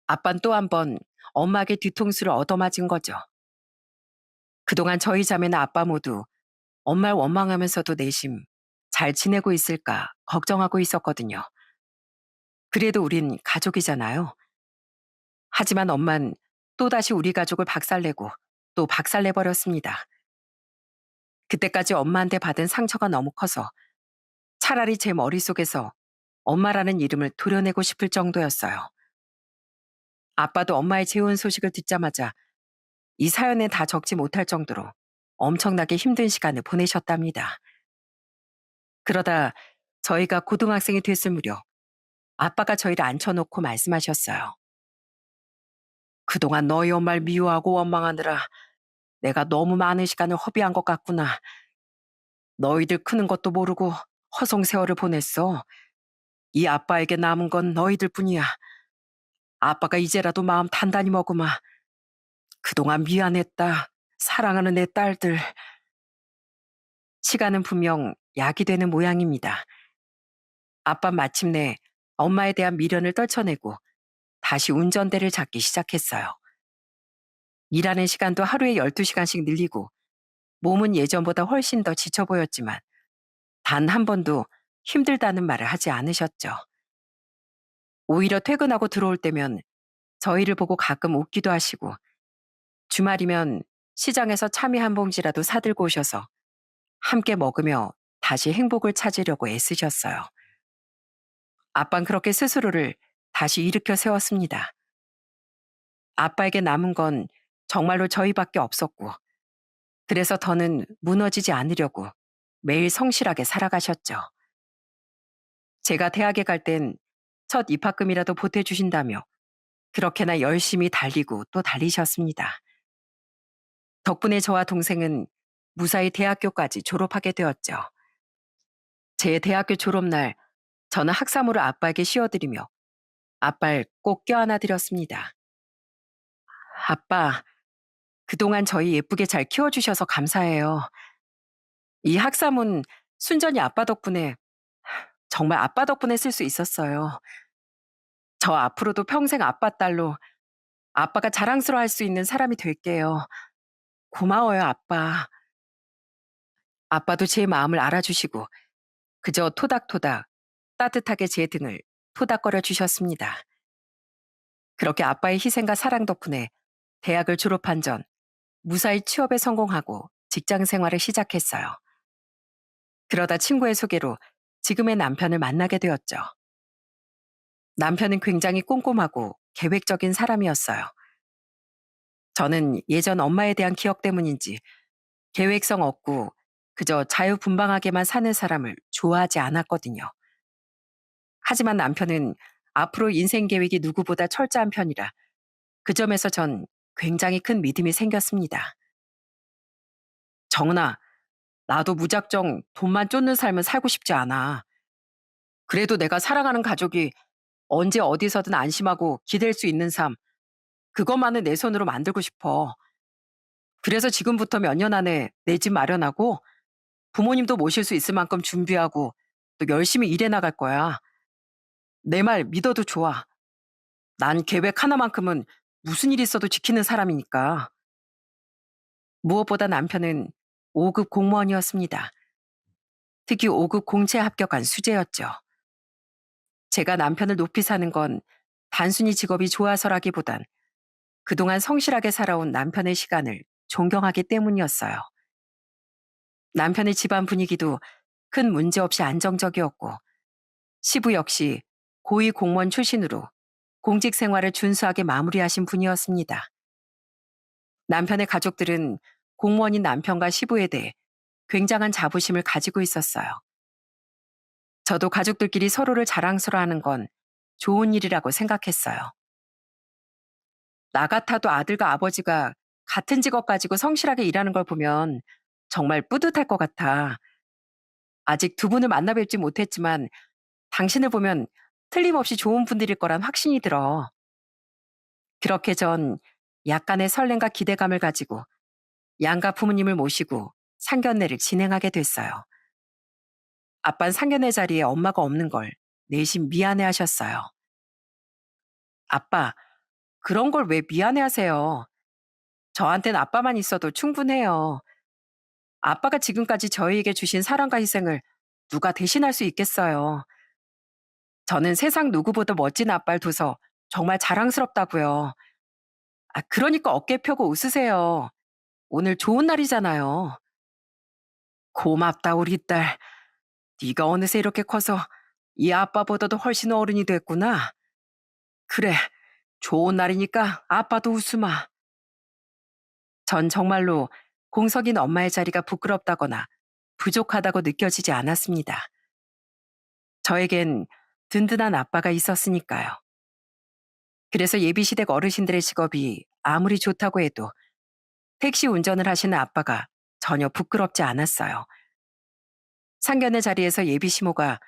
아빤 또 한 번 엄마에게 뒤통수를 얻어맞은 거죠. 그동안 저희 자매나 아빠 모두 엄마를 원망하면서도 내심 잘 지내고 있을까 걱정하고 있었거든요. 그래도 우린 가족이잖아요. 하지만 엄만 또다시 우리 가족을 박살내고 또 박살내버렸습니다. 그때까지 엄마한테 받은 상처가 너무 커서 차라리 제 머릿속에서 엄마라는 이름을 도려내고 싶을 정도였어요. 아빠도 엄마의 재혼 소식을 듣자마자 이 사연에 다 적지 못할 정도로 엄청나게 힘든 시간을 보내셨답니다. 그러다 저희가 고등학생이 됐을 무렵 아빠가 저희를 앉혀놓고 말씀하셨어요. 그동안 너희 엄마를 미워하고 원망하느라 내가 너무 많은 시간을 허비한 것 같구나. 너희들 크는 것도 모르고 허송세월을 보냈어. 이 아빠에게 남은 건 너희들 뿐이야. 아빠가 이제라도 마음 단단히 먹으마. 그동안 미안했다. 사랑하는 내 딸들. 시간은 분명 약이 되는 모양입니다. 아빠 마침내 엄마에 대한 미련을 떨쳐내고 다시 운전대를 잡기 시작했어요. 일하는 시간도 하루에 12시간씩 늘리고 몸은 예전보다 훨씬 더 지쳐 보였지만 단 한 번도 힘들다는 말을 하지 않으셨죠. 오히려 퇴근하고 들어올 때면 저희를 보고 가끔 웃기도 하시고 주말이면 시장에서 참외 한 봉지라도 사들고 오셔서 함께 먹으며 다시 행복을 찾으려고 애쓰셨어요. 아빤 그렇게 스스로를 다시 일으켜 세웠습니다. 아빠에게 남은 건 정말로 저희밖에 없었고 그래서 더는 무너지지 않으려고 매일 성실하게 살아가셨죠. 제가 대학에 갈 땐 첫 입학금이라도 보태주신다며 그렇게나 열심히 달리고 또 달리셨습니다. 덕분에 저와 동생은 무사히 대학교까지 졸업하게 되었죠. 제 대학교 졸업날 저는 학사모를 아빠에게 씌워드리며 아빠를 꼭 껴안아 드렸습니다. 아빠, 그동안 저희 예쁘게 잘 키워주셔서 감사해요. 이 학사모는 순전히 아빠 덕분에 정말 아빠 덕분에 쓸 수 있었어요. 저 앞으로도 평생 아빠 딸로 아빠가 자랑스러워할 수 있는 사람이 될게요. 고마워요, 아빠. 아빠도 제 마음을 알아주시고 그저 토닥토닥 따뜻하게 제 등을 토닥거려 주셨습니다. 그렇게 아빠의 희생과 사랑 덕분에 대학을 졸업한 전 무사히 취업에 성공하고 직장 생활을 시작했어요. 그러다 친구의 소개로 지금의 남편을 만나게 되었죠. 남편은 굉장히 꼼꼼하고 계획적인 사람이었어요. 저는 예전 엄마에 대한 기억 때문인지 계획성 없고 그저 자유분방하게만 사는 사람을 좋아하지 않았거든요. 하지만 남편은 앞으로 인생 계획이 누구보다 철저한 편이라 그 점에서 전 굉장히 큰 믿음이 생겼습니다. 정은아, 나도 무작정 돈만 쫓는 삶은 살고 싶지 않아. 그래도 내가 사랑하는 가족이 언제 어디서든 안심하고 기댈 수 있는 삶, 그것만은 내 손으로 만들고 싶어. 그래서 지금부터 몇 년 안에 내 집 마련하고 부모님도 모실 수 있을 만큼 준비하고 또 열심히 일해 나갈 거야. 내 말 믿어도 좋아. 난 계획 하나만큼은 무슨 일 있어도 지키는 사람이니까. 무엇보다 남편은 5급 공무원이었습니다. 특히 5급 공채 합격한 수재였죠. 제가 남편을 높이 사는 건 단순히 직업이 좋아서라기보단 그동안 성실하게 살아온 남편의 시간을 존경하기 때문이었어요. 남편의 집안 분위기도 큰 문제 없이 안정적이었고 시부 역시 고위 공무원 출신으로 공직 생활을 준수하게 마무리하신 분이었습니다. 남편의 가족들은 공무원인 남편과 시부에 대해 굉장한 자부심을 가지고 있었어요. 저도 가족들끼리 서로를 자랑스러워하는 건 좋은 일이라고 생각했어요. 나 같아도 아들과 아버지가 같은 직업 가지고 성실하게 일하는 걸 보면 정말 뿌듯할 것 같아. 아직 두 분을 만나 뵙지 못했지만 당신을 보면 틀림없이 좋은 분들일 거란 확신이 들어. 그렇게 전 약간의 설렘과 기대감을 가지고 양가 부모님을 모시고 상견례를 진행하게 됐어요. 아빤 상견례 자리에 엄마가 없는 걸 내심 미안해 하셨어요. 아빠, 그런 걸 왜 미안해 하세요? 저한텐 아빠만 있어도 충분해요. 아빠가 지금까지 저희에게 주신 사랑과 희생을 누가 대신할 수 있겠어요. 저는 세상 누구보다 멋진 아빠를 둬서 정말 자랑스럽다고요. 아, 그러니까 어깨 펴고 웃으세요. 오늘 좋은 날이잖아요. 고맙다, 우리 딸. 네가 어느새 이렇게 커서 이 아빠보다도 훨씬 어른이 됐구나. 그래, 좋은 날이니까 아빠도 웃으마. 전 정말로 공석인 엄마의 자리가 부끄럽다거나 부족하다고 느껴지지 않았습니다. 저에겐 든든한 아빠가 있었으니까요. 그래서 예비시댁 어르신들의 직업이 아무리 좋다고 해도 택시 운전을 하시는 아빠가 전혀 부끄럽지 않았어요. 상견례 자리에서 예비 시모가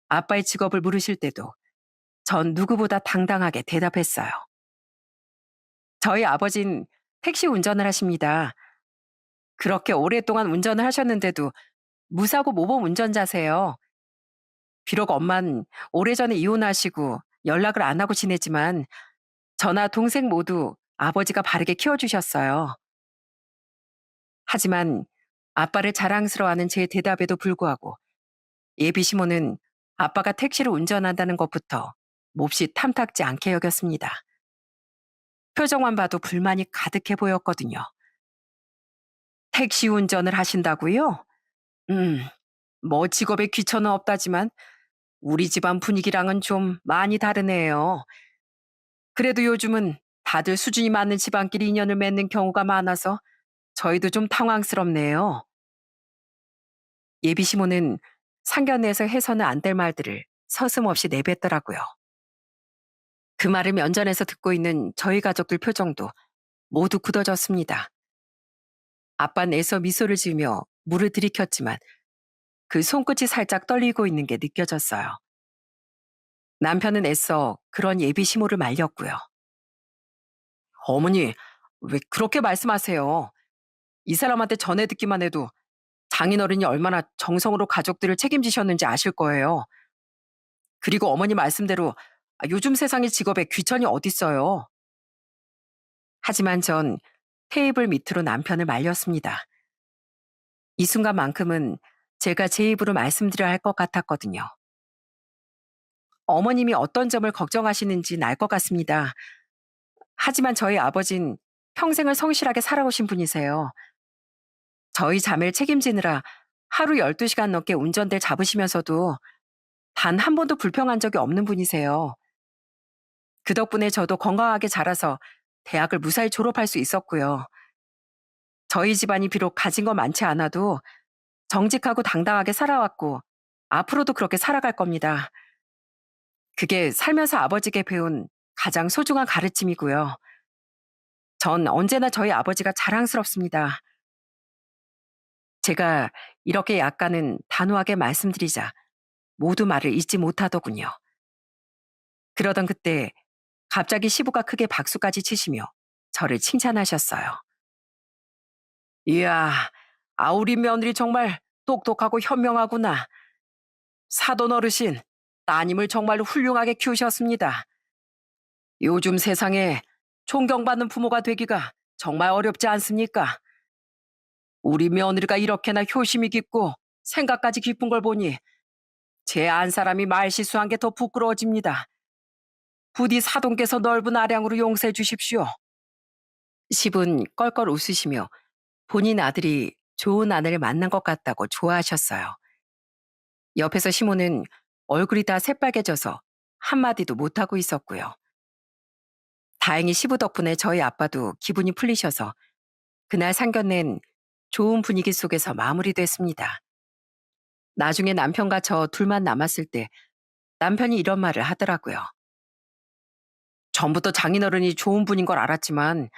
아빠의 직업을 물으실 때도 전 누구보다 당당하게 대답했어요. 저희 아버진 택시 운전을 하십니다. 그렇게 오랫동안 운전을 하셨는데도 무사고 모범 운전자세요. 비록 엄만 오래전에 이혼하시고 연락을 안 하고 지내지만 저나 동생 모두 아버지가 바르게 키워주셨어요. 하지만 아빠를 자랑스러워하는 제 대답에도 불구하고 예비 시모는 아빠가 택시를 운전한다는 것부터 몹시 탐탁지 않게 여겼습니다. 표정만 봐도 불만이 가득해 보였거든요. 택시 운전을 하신다고요? 음, 뭐 직업에 귀천은 없다지만 우리 집안 분위기랑은 좀 많이 다르네요. 그래도 요즘은 다들 수준이 맞는 집안끼리 인연을 맺는 경우가 많아서 저희도 좀 당황스럽네요. 예비 시모는 상견례에서 해서는 안 될 말들을 서슴없이 내뱉더라고요. 그 말을 면전에서 듣고 있는 저희 가족들 표정도 모두 굳어졌습니다. 아빠는 애써 미소를 지으며 물을 들이켰지만 그 손끝이 살짝 떨리고 있는 게 느껴졌어요. 남편은 애써 그런 예비 시모를 말렸고요. 어머니, 왜 그렇게 말씀하세요? 이 사람한테 전해 듣기만 해도 장인어른이 얼마나 정성으로 가족들을 책임지셨는지 아실 거예요. 그리고 어머니 말씀대로 요즘 세상의 직업에 귀천이 어딨어요. 하지만 전 테이블 밑으로 남편을 말렸습니다. 이 순간만큼은 제가 제 입으로 말씀드려야 할 것 같았거든요. 어머님이 어떤 점을 걱정하시는지 알 것 같습니다. 하지만 저희 아버진 평생을 성실하게 살아오신 분이세요. 저희 자매를 책임지느라 하루 12시간 넘게 운전대를 잡으시면서도 단 한 번도 불평한 적이 없는 분이세요. 그 덕분에 저도 건강하게 자라서 대학을 무사히 졸업할 수 있었고요. 저희 집안이 비록 가진 건 많지 않아도 정직하고 당당하게 살아왔고 앞으로도 그렇게 살아갈 겁니다. 그게 살면서 아버지께 배운 가장 소중한 가르침이고요. 전 언제나 저희 아버지가 자랑스럽습니다. 제가 이렇게 약간은 단호하게 말씀드리자 모두 말을 잇지 못하더군요. 그러던 그때 갑자기 시부가 크게 박수까지 치시며 저를 칭찬하셨어요. 이야, 우리 며느리 정말 똑똑하고 현명하구나. 사돈 어르신, 따님을 정말로 훌륭하게 키우셨습니다. 요즘 세상에 존경받는 부모가 되기가 정말 어렵지 않습니까? 우리 며느리가 이렇게나 효심이 깊고 생각까지 깊은 걸 보니 제 안 사람이 말실수한 게 더 부끄러워집니다. 부디 사돈께서 넓은 아량으로 용서해 주십시오. 시분 껄껄 웃으시며 본인 아들이 좋은 아내를 만난 것 같다고 좋아하셨어요. 옆에서 시모는 얼굴이 다 새빨개져서 한마디도 못하고 있었고요. 다행히 시부 덕분에 저희 아빠도 기분이 풀리셔서 그날 상견례는 좋은 분위기 속에서 마무리됐습니다. 나중에 남편과 저 둘만 남았을 때 남편이 이런 말을 하더라고요. 전부터 장인어른이 좋은 분인 걸 알았지만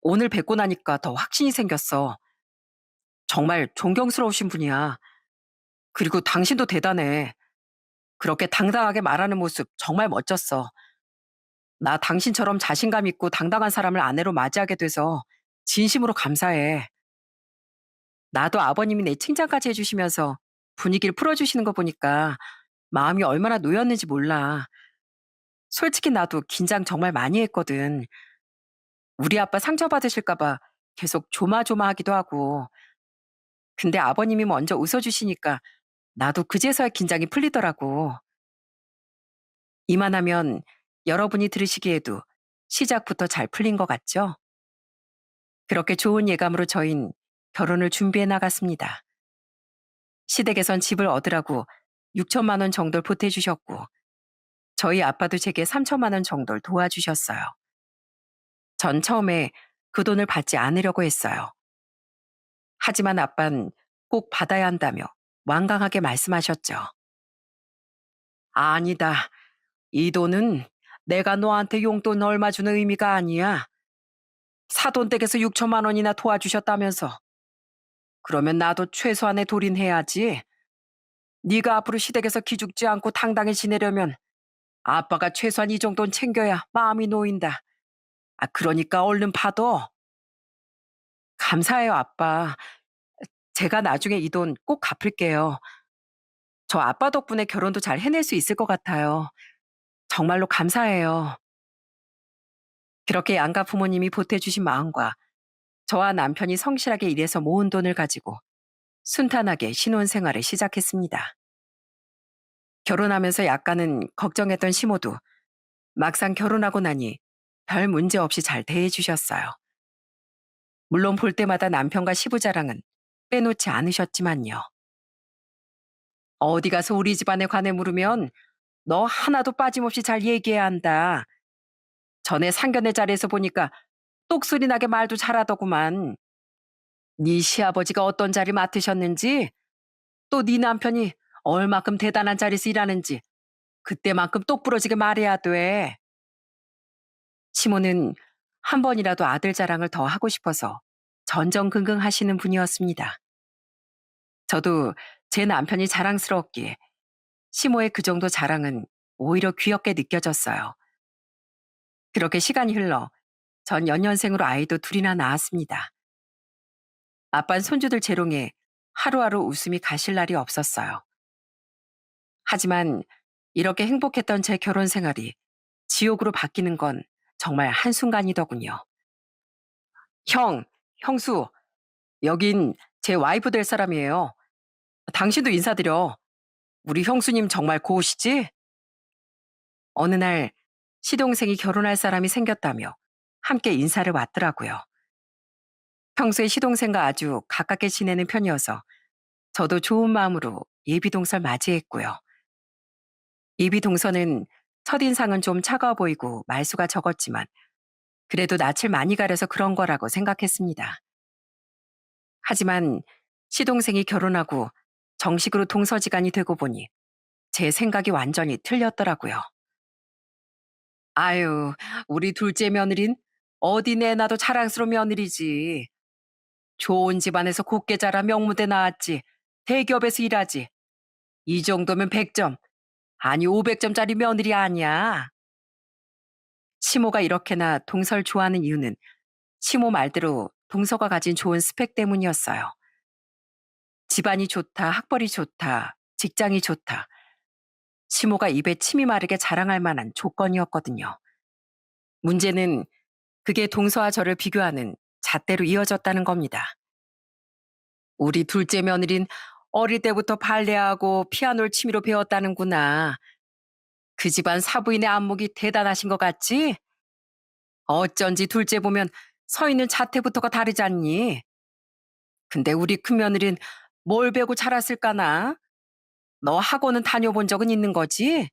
오늘 뵙고 나니까 더 확신이 생겼어. 정말 존경스러우신 분이야. 그리고 당신도 대단해. 그렇게 당당하게 말하는 모습 정말 멋졌어. 나 당신처럼 자신감 있고 당당한 사람을 아내로 맞이하게 돼서 진심으로 감사해. 나도 아버님이 내 칭찬까지 해주시면서 분위기를 풀어주시는 거 보니까 마음이 얼마나 놓였는지 몰라. 솔직히 나도 긴장 정말 많이 했거든. 우리 아빠 상처받으실까봐 계속 조마조마하기도 하고. 근데 아버님이 먼저 웃어주시니까 나도 그제서야 긴장이 풀리더라고. 이만하면 여러분이 들으시기에도 시작부터 잘 풀린 것 같죠? 그렇게 좋은 예감으로 저흰 결혼을 준비해 나갔습니다. 시댁에선 집을 얻으라고 6천만 원 정도를 보태주셨고 저희 아빠도 제게 3천만 원 정도를 도와주셨어요. 전 처음에 그 돈을 받지 않으려고 했어요. 하지만 아빤 꼭 받아야 한다며 완강하게 말씀하셨죠. 아니다. 이 돈은 내가 너한테 용돈 얼마 주는 의미가 아니야. 사돈 댁에서 6천만 원이나 도와주셨다면서. 그러면 나도 최소한의 돌인해야지. 네가 앞으로 시댁에서 기죽지 않고 당당히 지내려면 아빠가 최소한 이 정도는 챙겨야 마음이 놓인다. 그러니까 얼른 받어. 감사해요, 아빠. 제가 나중에 이 돈 꼭 갚을게요. 저 아빠 덕분에 결혼도 잘 해낼 수 있을 것 같아요. 정말로 감사해요. 그렇게 양가 부모님이 보태주신 마음과 저와 남편이 성실하게 일해서 모은 돈을 가지고 순탄하게 신혼생활을 시작했습니다. 결혼하면서 약간은 걱정했던 시모도 막상 결혼하고 나니 별 문제 없이 잘 대해주셨어요. 물론 볼 때마다 남편과 시부 자랑은 빼놓지 않으셨지만요. 어디 가서 우리 집안에 관해 물으면 너 하나도 빠짐없이 잘 얘기해야 한다. 전에 상견례 자리에서 보니까 똑소리 나게 말도 잘하더구만. 네 시아버지가 어떤 자리 맡으셨는지 또 네 남편이 얼마큼 대단한 자리에서 일하는지 그때만큼 똑부러지게 말해야 돼. 시모는 한 번이라도 아들 자랑을 더 하고 싶어서 전전긍긍하시는 분이었습니다. 저도 제 남편이 자랑스러웠기에 시모의 그 정도 자랑은 오히려 귀엽게 느껴졌어요. 그렇게 시간이 흘러 전 연년생으로 아이도 둘이나 낳았습니다. 아빤 손주들 재롱에 하루하루 웃음이 가실 날이 없었어요. 하지만 이렇게 행복했던 제 결혼 생활이 지옥으로 바뀌는 건 정말 한순간이더군요. 형, 형수, 여긴 제 와이프 될 사람이에요. 당신도 인사드려. 우리 형수님 정말 고우시지? 어느 날 시동생이 결혼할 사람이 생겼다며 함께 인사를 왔더라고요. 평소에 시동생과 아주 가깝게 지내는 편이어서 저도 좋은 마음으로 예비동설 맞이했고요. 예비동서는 첫인상은 좀 차가워 보이고 말수가 적었지만 그래도 낯을 많이 가려서 그런 거라고 생각했습니다. 하지만 시동생이 결혼하고 정식으로 동서지간이 되고 보니 제 생각이 완전히 틀렸더라고요. 아유, 우리 둘째 며느린 어디 내놔도 자랑스러운 며느리지. 좋은 집안에서 곱게 자라 명문대 나왔지. 대기업에서 일하지. 이 정도면 100점, 아니 500점짜리 며느리 아니야. 시모가 이렇게나 동서를 좋아하는 이유는 시모 말대로 동서가 가진 좋은 스펙 때문이었어요. 집안이 좋다, 학벌이 좋다, 직장이 좋다. 시모가 입에 침이 마르게 자랑할 만한 조건이었거든요. 문제는 그게 동서와 저를 비교하는 잣대로 이어졌다는 겁니다. 우리 둘째 며느린 어릴 때부터 발레하고 피아노를 취미로 배웠다는구나. 그 집안 사부인의 안목이 대단하신 것 같지? 어쩐지 둘째 보면 서 있는 자태부터가 다르잖니. 근데 우리 큰며느린 뭘 배우고 자랐을까나? 너 학원은 다녀본 적은 있는 거지?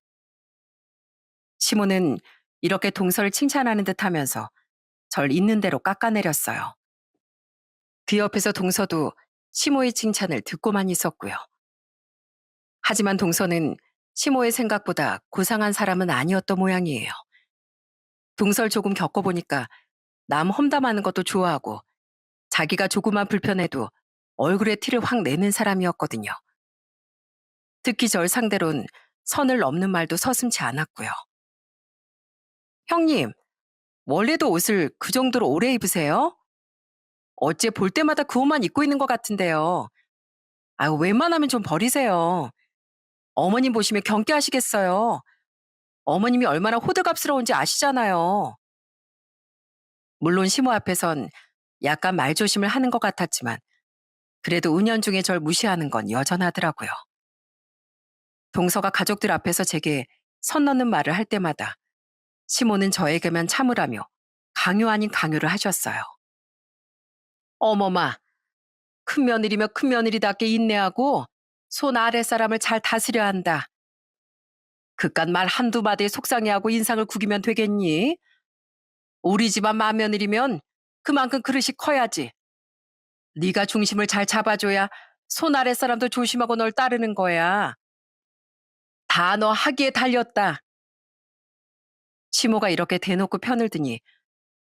시모는 이렇게 동서를 칭찬하는 듯 하면서 절 있는 대로 깎아내렸어요. 그 옆에서 동서도 시모의 칭찬을 듣고만 있었고요. 하지만 동서는 시모의 생각보다 고상한 사람은 아니었던 모양이에요. 동서를 조금 겪어보니까 남 험담하는 것도 좋아하고 자기가 조금만 불편해도 얼굴에 티를 확 내는 사람이었거든요. 특히 절 상대론 선을 넘는 말도 서슴지 않았고요. 형님, 원래도 옷을 그 정도로 오래 입으세요? 어째 볼 때마다 그 옷만 입고 있는 것 같은데요. 아유, 웬만하면 좀 버리세요. 어머님 보시면 경계하시겠어요. 어머님이 얼마나 호들갑스러운지 아시잖아요. 물론 시모 앞에선 약간 말조심을 하는 것 같았지만 그래도 은연중에 절 무시하는 건 여전하더라고요. 동서가 가족들 앞에서 제게 선 넘는 말을 할 때마다 시모는 저에게만 참으라며 강요 아닌 강요를 하셨어요. 어머마, 큰며느리며 큰며느리답게 인내하고 손 아랫사람을 잘 다스려야 한다. 그깟 말 한두 마디에 속상해하고 인상을 구기면 되겠니? 우리 집안 맏며느리면 그만큼 그릇이 커야지. 네가 중심을 잘 잡아줘야 손 아랫사람도 조심하고 널 따르는 거야. 다 너 하기에 달렸다. 시모가 이렇게 대놓고 편을 드니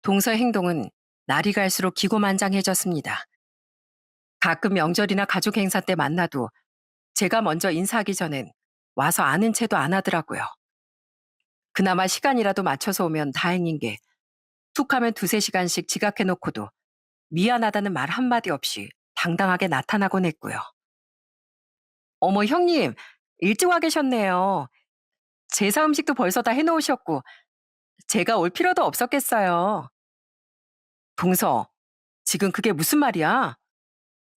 동서의 행동은 날이 갈수록 기고만장해졌습니다. 가끔 명절이나 가족 행사 때 만나도 제가 먼저 인사하기 전엔 와서 아는 체도 안 하더라고요. 그나마 시간이라도 맞춰서 오면 다행인 게 툭 하면 두세 시간씩 지각해놓고도 미안하다는 말 한마디 없이 당당하게 나타나곤 했고요. 어머 형님, 일찍 와 계셨네요. 제사 음식도 벌써 다 해놓으셨고 제가 올 필요도 없었겠어요. 동서, 지금 그게 무슨 말이야?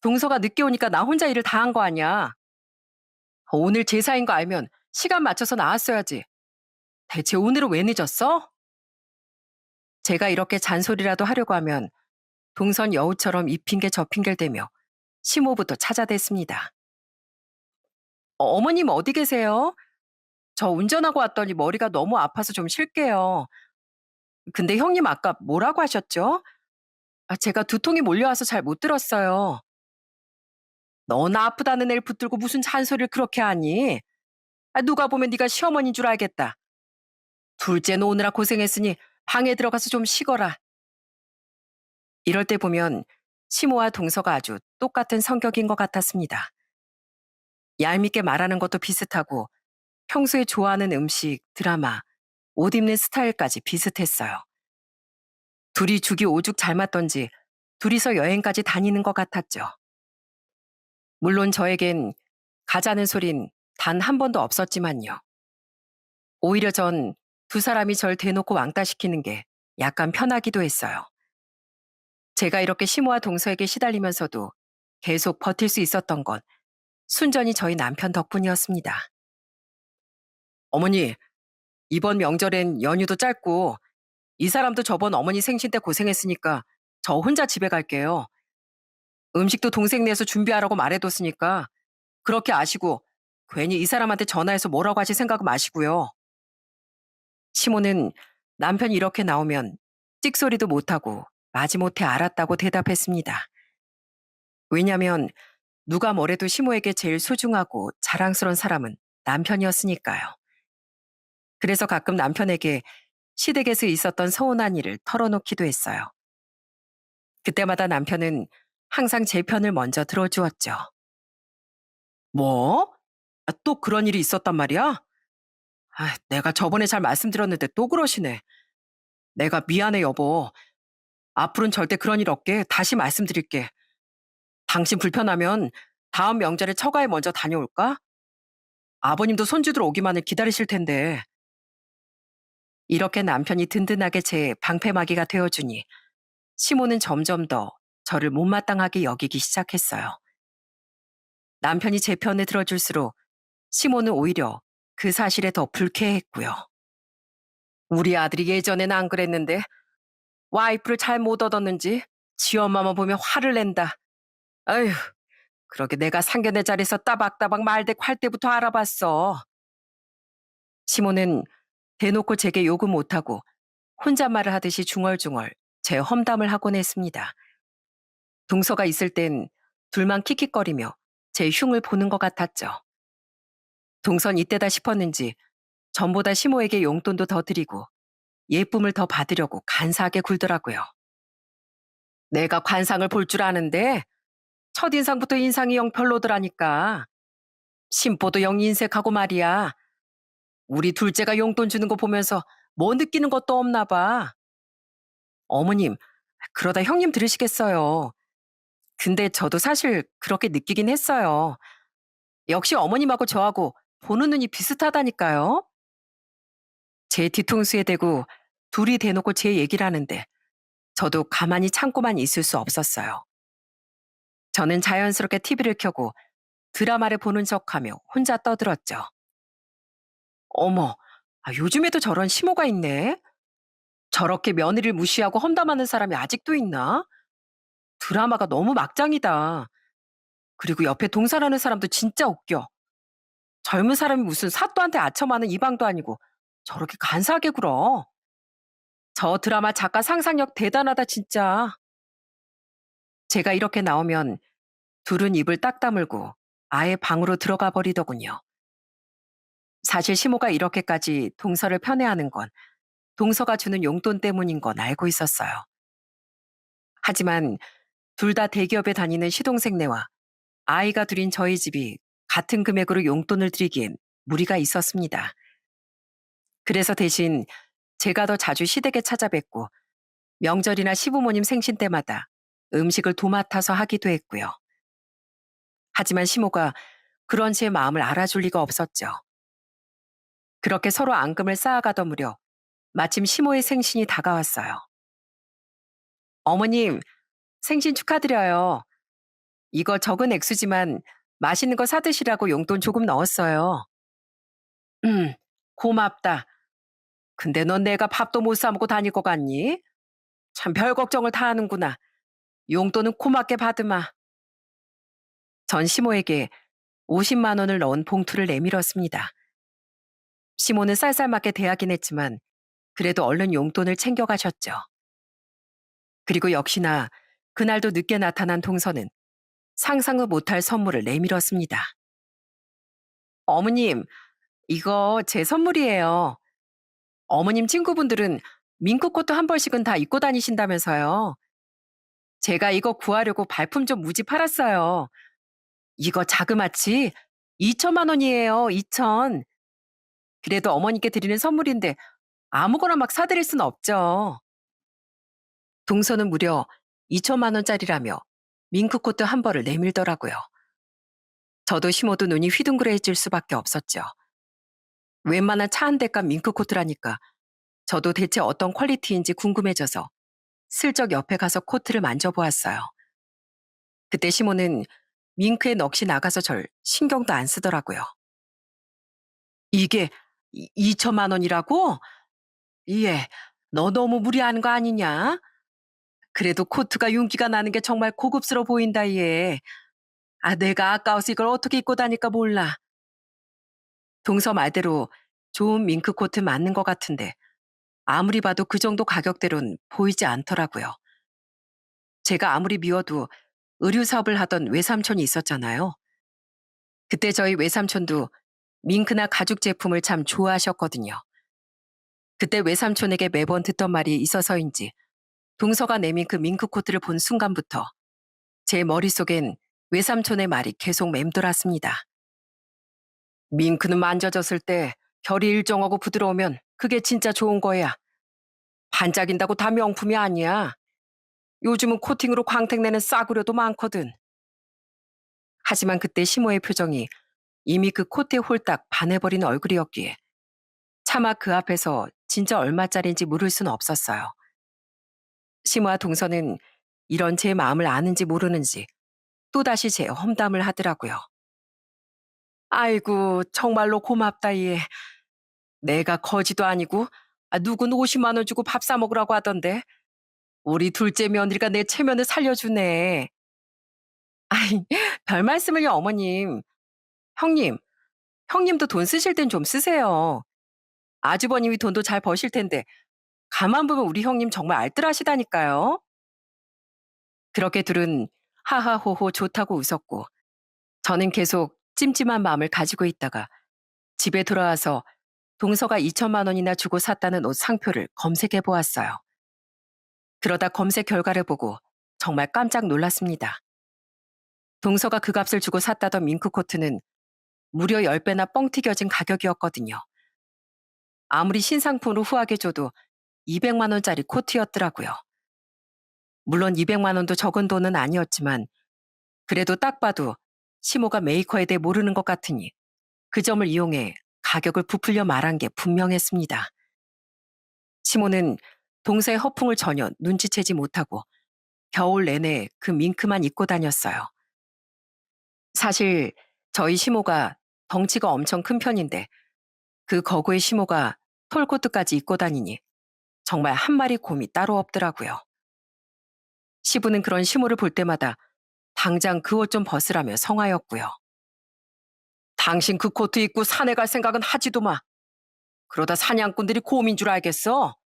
동서가 늦게 오니까 나 혼자 일을 다 한 거 아니야. 오늘 제사인 거 알면 시간 맞춰서 나왔어야지. 대체 오늘은 왜 늦었어? 제가 이렇게 잔소리라도 하려고 하면 동선 여우처럼 이 핑계 저 핑계를 대며 시모부터 찾아댔습니다. 어머님 어디 계세요? 저 운전하고 왔더니 머리가 너무 아파서 좀 쉴게요. 근데 형님 아까 뭐라고 하셨죠? 제가 두통이 몰려와서 잘 못 들었어요. 너나 아프다는 애를 붙들고 무슨 잔소리를 그렇게 하니? 누가 보면 네가 시어머니인 줄 알겠다. 둘째 놓으느라 고생했으니 방에 들어가서 좀 쉬거라. 이럴 때 보면 시모와 동서가 아주 똑같은 성격인 것 같았습니다. 얄밉게 말하는 것도 비슷하고 평소에 좋아하는 음식, 드라마, 옷 입는 스타일까지 비슷했어요. 둘이 죽이 오죽 잘 맞던지 둘이서 여행까지 다니는 것 같았죠. 물론 저에겐 가자는 소린 단 한 번도 없었지만요. 오히려 전 두 사람이 절 대놓고 왕따시키는 게 약간 편하기도 했어요. 제가 이렇게 시모와 동서에게 시달리면서도 계속 버틸 수 있었던 건 순전히 저희 남편 덕분이었습니다. 어머니, 이번 명절엔 연휴도 짧고 이 사람도 저번 어머니 생신 때 고생했으니까 저 혼자 집에 갈게요. 음식도 동생 내서 준비하라고 말해뒀으니까 그렇게 아시고 괜히 이 사람한테 전화해서 뭐라고 하실 생각 마시고요. 시모는 남편이 이렇게 나오면 찍소리도 못하고 마지못해 알았다고 대답했습니다. 왜냐면 누가 뭐래도 시모에게 제일 소중하고 자랑스러운 사람은 남편이었으니까요. 그래서 가끔 남편에게 시댁에서 있었던 서운한 일을 털어놓기도 했어요. 그때마다 남편은 항상 제 편을 먼저 들어주었죠. 뭐? 또 그런 일이 있었단 말이야? 내가 저번에 잘 말씀드렸는데 또 그러시네. 내가 미안해, 여보. 앞으로는 절대 그런 일 없게 다시 말씀드릴게. 당신 불편하면 다음 명절에 처가에 먼저 다녀올까? 아버님도 손주들 오기만을 기다리실 텐데. 이렇게 남편이 든든하게 제 방패막이가 되어주니 시모는 점점 더 저를 못마땅하게 여기기 시작했어요. 남편이 제 편을 들어줄수록 시모는 오히려 그 사실에 더 불쾌했고요. 우리 아들이 예전엔 안 그랬는데 와이프를 잘 못 얻었는지 지 엄마만 보면 화를 낸다. 아휴, 그러게 내가 상견례 자리에서 따박따박 말대꾸 할 때부터 알아봤어. 시모는 대놓고 제게 욕은 못하고 혼잣말을 하듯이 중얼중얼 제 험담을 하곤 했습니다. 동서가 있을 땐 둘만 킥킥거리며 제 흉을 보는 것 같았죠. 동선 이때다 싶었는지 전보다 시모에게 용돈도 더 드리고 예쁨을 더 받으려고 간사하게 굴더라고요. 내가 관상을 볼 줄 아는데 첫인상부터 인상이 영 별로더라니까. 심보도 영 인색하고 말이야. 우리 둘째가 용돈 주는 거 보면서 뭐 느끼는 것도 없나 봐. 어머님, 그러다 형님 들으시겠어요. 근데 저도 사실 그렇게 느끼긴 했어요. 역시 어머님하고 저하고 보는 눈이 비슷하다니까요. 제 뒤통수에 대고 둘이 대놓고 제 얘기를 하는데 저도 가만히 참고만 있을 수 없었어요. 저는 자연스럽게 TV를 켜고 드라마를 보는 척하며 혼자 떠들었죠. 어머, 요즘에도 저런 심호가 있네. 저렇게 며느리를 무시하고 험담하는 사람이 아직도 있나? 드라마가 너무 막장이다. 그리고 옆에 동사라는 사람도 진짜 웃겨. 젊은 사람이 무슨 사또한테 아첨하는 이방도 아니고 저렇게 간사하게 굴어. 저 드라마 작가 상상력 대단하다 진짜. 제가 이렇게 나오면 둘은 입을 딱 다물고 아예 방으로 들어가 버리더군요. 사실 시모가 이렇게까지 동서를 편애하는 건 동서가 주는 용돈 때문인 건 알고 있었어요. 하지만 둘 다 대기업에 다니는 시동생네와 아이가 둘인 저희 집이 같은 금액으로 용돈을 드리기엔 무리가 있었습니다. 그래서 대신 제가 더 자주 시댁에 찾아뵙고 명절이나 시부모님 생신 때마다 음식을 도맡아서 하기도 했고요. 하지만 시모가 그런 제 마음을 알아줄 리가 없었죠. 그렇게 서로 앙금을 쌓아가던 무렵 마침 시모의 생신이 다가왔어요. 어머님, 생신 축하드려요. 이거 적은 액수지만 맛있는 거 사드시라고 용돈 조금 넣었어요. 음, 고맙다. 근데 넌 내가 밥도 못 사 먹고 다닐 것 같니? 참 별 걱정을 다 하는구나. 용돈은 고맙게 받으마. 전 시모에게 50만 원을 넣은 봉투를 내밀었습니다. 시모는 쌀쌀맞게 대하긴 했지만 그래도 얼른 용돈을 챙겨가셨죠. 그리고 역시나 그날도 늦게 나타난 동서는 상상도 못할 선물을 내밀었습니다. 어머님, 이거 제 선물이에요. 어머님 친구분들은 민크꽃도 한 벌씩은 다 입고 다니신다면서요. 제가 이거 구하려고 발품 좀 무지 팔았어요. 이거 자그마치 2천만 원이에요. 2천. 그래도 어머니께 드리는 선물인데 아무거나 막 사드릴 순 없죠. 동서는 무려 2천만 원짜리라며 밍크코트 한 벌을 내밀더라고요. 저도 심어도 눈이 휘둥그레질 수밖에 없었죠. 웬만한 차 한 대값 밍크 코트라니까 저도 대체 어떤 퀄리티인지 궁금해져서 슬쩍 옆에 가서 코트를 만져보았어요. 그때 시모는 밍크의 넋이 나가서 절 신경도 안 쓰더라고요. 이게 2천만 원이라고? 예, 너 너무 무리하는 거 아니냐? 그래도 코트가 윤기가 나는 게 정말 고급스러워 보인다, 얘. 아, 내가 아까워서 이걸 어떻게 입고 다닐까 몰라. 동서 말대로 좋은 밍크 코트 맞는 것 같은데 아무리 봐도 그 정도 가격대로는 보이지 않더라고요. 제가 아무리 미워도 의류 사업을 하던 외삼촌이 있었잖아요. 그때 저희 외삼촌도 밍크나 가죽 제품을 참 좋아하셨거든요. 그때 외삼촌에게 매번 듣던 말이 있어서인지 동서가 내민 그 밍크 코트를 본 순간부터 제 머릿속엔 외삼촌의 말이 계속 맴돌았습니다. 밍크는 만져졌을 때 결이 일정하고 부드러우면 그게 진짜 좋은 거야. 반짝인다고 다 명품이 아니야. 요즘은 코팅으로 광택내는 싸구려도 많거든. 하지만 그때 시모의 표정이 이미 그 코트에 홀딱 반해버린 얼굴이었기에 차마 그 앞에서 진짜 얼마짜리인지 물을 수는 없었어요. 시모와 동서는 이런 제 마음을 아는지 모르는지 또다시 제 험담을 하더라고요. 아이고, 정말로 고맙다, 얘. 내가 거지도 아니고, 누군 50만 원 주고 밥 사 먹으라고 하던데, 우리 둘째 며느리가 내 체면을 살려주네. 아이, 별 말씀을요, 어머님. 형님, 형님도 돈 쓰실 땐 좀 쓰세요. 아주버님이 돈도 잘 버실 텐데, 가만 보면 우리 형님 정말 알뜰하시다니까요. 그렇게 둘은 하하호호 좋다고 웃었고, 저는 계속 찜찜한 마음을 가지고 있다가 집에 돌아와서 동서가 2천만 원이나 주고 샀다는 옷 상표를 검색해 보았어요. 그러다 검색 결과를 보고 정말 깜짝 놀랐습니다. 동서가 그 값을 주고 샀다던 밍크 코트는 무려 10배나 뻥 튀겨진 가격이었거든요. 아무리 신상품으로 후하게 줘도 200만 원짜리 코트였더라고요. 물론 200만 원도 적은 돈은 아니었지만 그래도 딱 봐도 시모가 메이커에 대해 모르는 것 같으니 그 점을 이용해 가격을 부풀려 말한 게 분명했습니다. 시모는 동서의 허풍을 전혀 눈치채지 못하고 겨울 내내 그 밍크만 입고 다녔어요. 사실 저희 시모가 덩치가 엄청 큰 편인데 그 거구의 시모가 톨코트까지 입고 다니니 정말 한 마리 곰이 따로 없더라고요. 시부는 그런 시모를 볼 때마다 당장 그 옷 좀 벗으라며 성하였고요. 당신 그 코트 입고 산에 갈 생각은 하지도 마. 그러다 사냥꾼들이 곰인 줄 알겠어?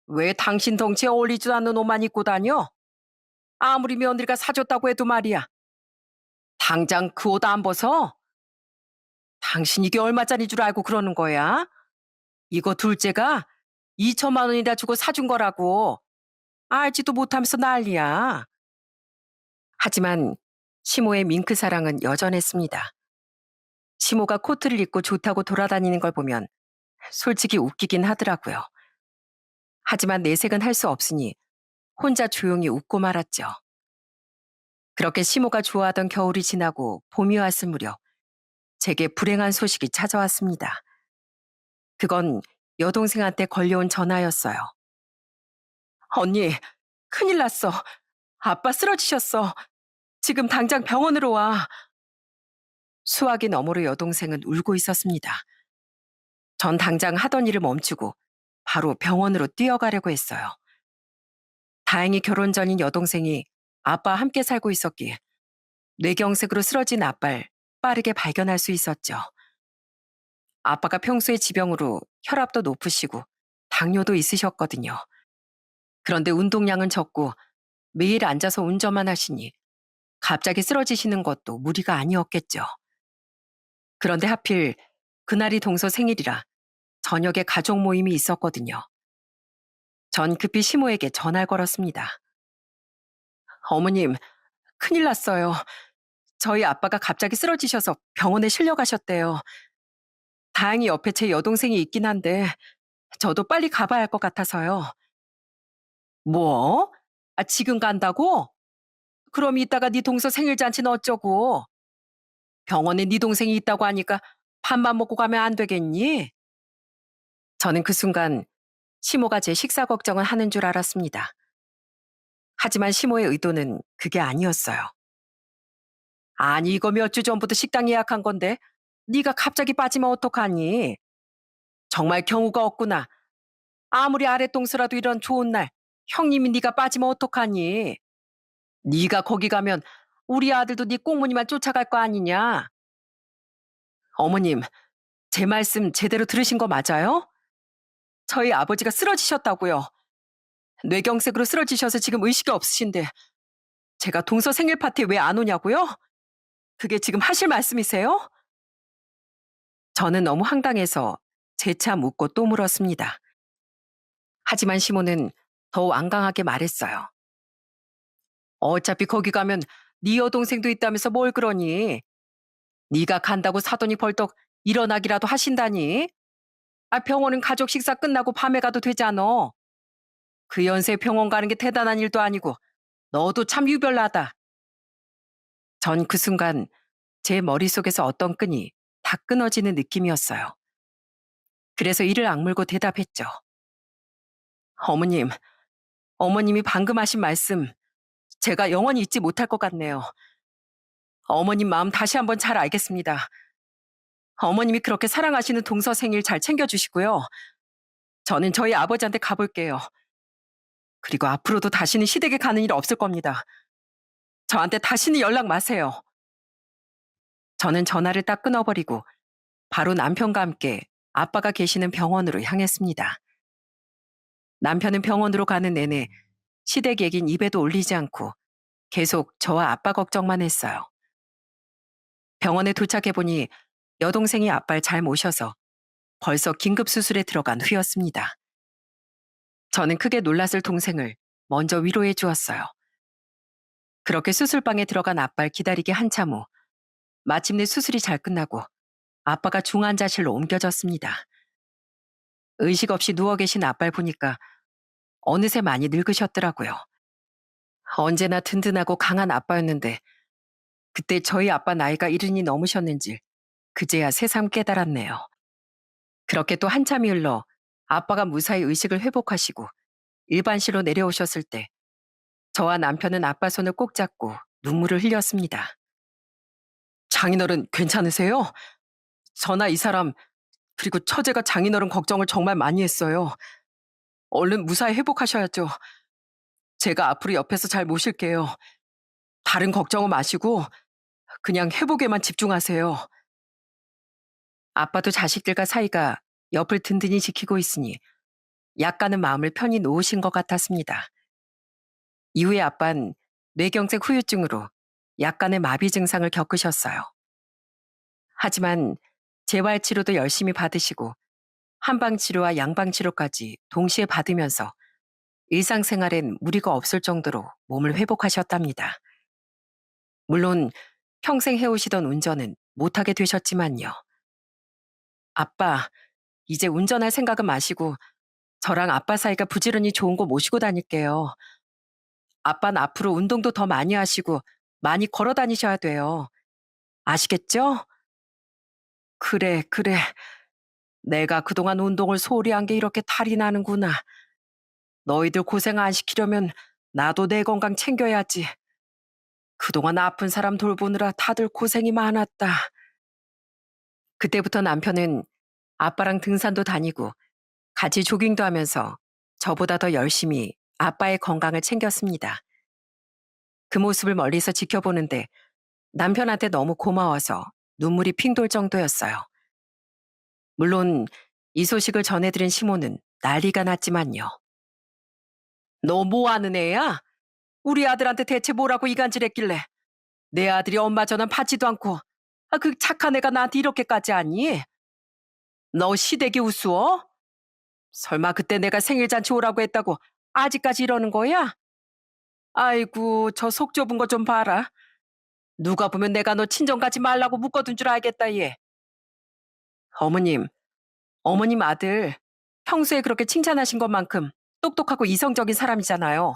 왜 당신 덩치에 어울리지도 않는 옷만 입고 다녀? 아무리 며느리가 사줬다고 해도 말이야. 당장 그 옷 안 벗어? 당신 이게 얼마짜리 줄 알고 그러는 거야? 이거 둘째가 2천만 원이나 주고 사준 거라고. 알지도 못하면서 난리야. 하지만 시모의 밍크 사랑은 여전했습니다. 시모가 코트를 입고 좋다고 돌아다니는 걸 보면 솔직히 웃기긴 하더라고요. 하지만 내색은 할 수 없으니 혼자 조용히 웃고 말았죠. 그렇게 시모가 좋아하던 겨울이 지나고 봄이 왔을 무렵 제게 불행한 소식이 찾아왔습니다. 그건 여동생한테 걸려온 전화였어요. 언니, 큰일 났어. 아빠 쓰러지셨어. 지금 당장 병원으로 와. 수화기 너머로 여동생은 울고 있었습니다. 전 당장 하던 일을 멈추고 바로 병원으로 뛰어가려고 했어요. 다행히 결혼 전인 여동생이 아빠와 함께 살고 있었기에 뇌경색으로 쓰러진 아빠를 빠르게 발견할 수 있었죠. 아빠가 평소에 지병으로 혈압도 높으시고 당뇨도 있으셨거든요. 그런데 운동량은 적고 매일 앉아서 운전만 하시니 갑자기 쓰러지시는 것도 무리가 아니었겠죠. 그런데 하필 그날이 동서 생일이라 저녁에 가족 모임이 있었거든요. 전 급히 시모에게 전화를 걸었습니다. 어머님, 큰일 났어요. 저희 아빠가 갑자기 쓰러지셔서 병원에 실려가셨대요. 다행히 옆에 제 여동생이 있긴 한데 저도 빨리 가봐야 할 것 같아서요. 뭐? 지금 간다고? 그럼 이따가 네 동서 생일 잔치는 어쩌고? 병원에 네 동생이 있다고 하니까 밥만 먹고 가면 안 되겠니? 저는 그 순간 시모가 제 식사 걱정을 하는 줄 알았습니다. 하지만 시모의 의도는 그게 아니었어요. 아니 이거 몇 주 전부터 식당 예약한 건데 네가 갑자기 빠지면 어떡하니? 정말 경우가 없구나. 아무리 아랫동서라도 이런 좋은 날 형님이 네가 빠지면 어떡하니? 네가 거기 가면 우리 아들도 네 꽁무니만 쫓아갈 거 아니냐? 어머님, 제 말씀 제대로 들으신 거 맞아요? 저희 아버지가 쓰러지셨다고요. 뇌경색으로 쓰러지셔서 지금 의식이 없으신데 제가 동서 생일 파티에 왜 안 오냐고요? 그게 지금 하실 말씀이세요? 저는 너무 황당해서 재차 묻고 또 물었습니다. 하지만 시모는 더 완강하게 말했어요. 어차피 거기 가면 네 여동생도 있다면서 뭘 그러니? 네가 간다고 사돈이 벌떡 일어나기라도 하신다니? 병원은 가족 식사 끝나고 밤에 가도 되잖아. 그 연세에 병원 가는 게 대단한 일도 아니고 너도 참 유별나다. 전 그 순간 제 머릿속에서 어떤 끈이 다 끊어지는 느낌이었어요. 그래서 이를 악물고 대답했죠. 어머님, 어머님이 방금 하신 말씀 제가 영원히 잊지 못할 것 같네요. 어머님 마음 다시 한번 잘 알겠습니다. 어머님이 그렇게 사랑하시는 동서 생일 잘 챙겨주시고요. 저는 저희 아버지한테 가볼게요. 그리고 앞으로도 다시는 시댁에 가는 일 없을 겁니다. 저한테 다시는 연락 마세요. 저는 전화를 딱 끊어버리고 바로 남편과 함께 아빠가 계시는 병원으로 향했습니다. 남편은 병원으로 가는 내내 시댁 얘긴 입에도 올리지 않고 계속 저와 아빠 걱정만 했어요. 병원에 도착해보니 여동생이 아빠를 잘 모셔서 벌써 긴급수술에 들어간 후였습니다. 저는 크게 놀랐을 동생을 먼저 위로해 주었어요. 그렇게 수술방에 들어간 아빠를 기다리기 한참 후 마침내 수술이 잘 끝나고 아빠가 중환자실로 옮겨졌습니다. 의식 없이 누워 계신 아빠를 보니까 어느새 많이 늙으셨더라고요. 언제나 든든하고 강한 아빠였는데 그때 저희 아빠 나이가 이른이 넘으셨는지 그제야 새삼 깨달았네요. 그렇게 또 한참이 흘러 아빠가 무사히 의식을 회복하시고 일반실로 내려오셨을 때 저와 남편은 아빠 손을 꼭 잡고 눈물을 흘렸습니다. 장인어른 괜찮으세요? 저나 이 사람 그리고 처제가 장인어른 걱정을 정말 많이 했어요. 얼른 무사히 회복하셔야죠. 제가 앞으로 옆에서 잘 모실게요. 다른 걱정은 마시고 그냥 회복에만 집중하세요. 아빠도 자식들과 사이가 옆을 든든히 지키고 있으니 약간은 마음을 편히 놓으신 것 같았습니다. 이후에 아빠는 뇌경색 후유증으로 약간의 마비 증상을 겪으셨어요. 하지만 재활 치료도 열심히 받으시고 한방 치료와 양방 치료까지 동시에 받으면서 일상생활엔 무리가 없을 정도로 몸을 회복하셨답니다. 물론 평생 해오시던 운전은 못하게 되셨지만요. 아빠, 이제 운전할 생각은 마시고 저랑 아빠 사이가 부지런히 좋은 곳 모시고 다닐게요. 아빠는 앞으로 운동도 더 많이 하시고 많이 걸어 다니셔야 돼요. 아시겠죠? 그래, 그래. 내가 그동안 운동을 소홀히 한 게 이렇게 탈이 나는구나. 너희들 고생 안 시키려면 나도 내 건강 챙겨야지. 그동안 아픈 사람 돌보느라 다들 고생이 많았다. 그때부터 남편은 아빠랑 등산도 다니고 같이 조깅도 하면서 저보다 더 열심히 아빠의 건강을 챙겼습니다. 그 모습을 멀리서 지켜보는데 남편한테 너무 고마워서 눈물이 핑 돌 정도였어요. 물론 이 소식을 전해들은 시모는 난리가 났지만요. 너 뭐 하는 애야? 우리 아들한테 대체 뭐라고 이간질했길래 내 아들이 엄마 전화 받지도 않고 그 착한 애가 나한테 이렇게까지 하니? 너 시댁이 우스워? 설마 그때 내가 생일잔치 오라고 했다고 아직까지 이러는 거야? 아이고 저 속 좁은 거 좀 봐라. 누가 보면 내가 너 친정 가지 말라고 묶어둔 줄 알겠다 얘. 어머님, 어머님 아들 평소에 그렇게 칭찬하신 것만큼 똑똑하고 이성적인 사람이잖아요.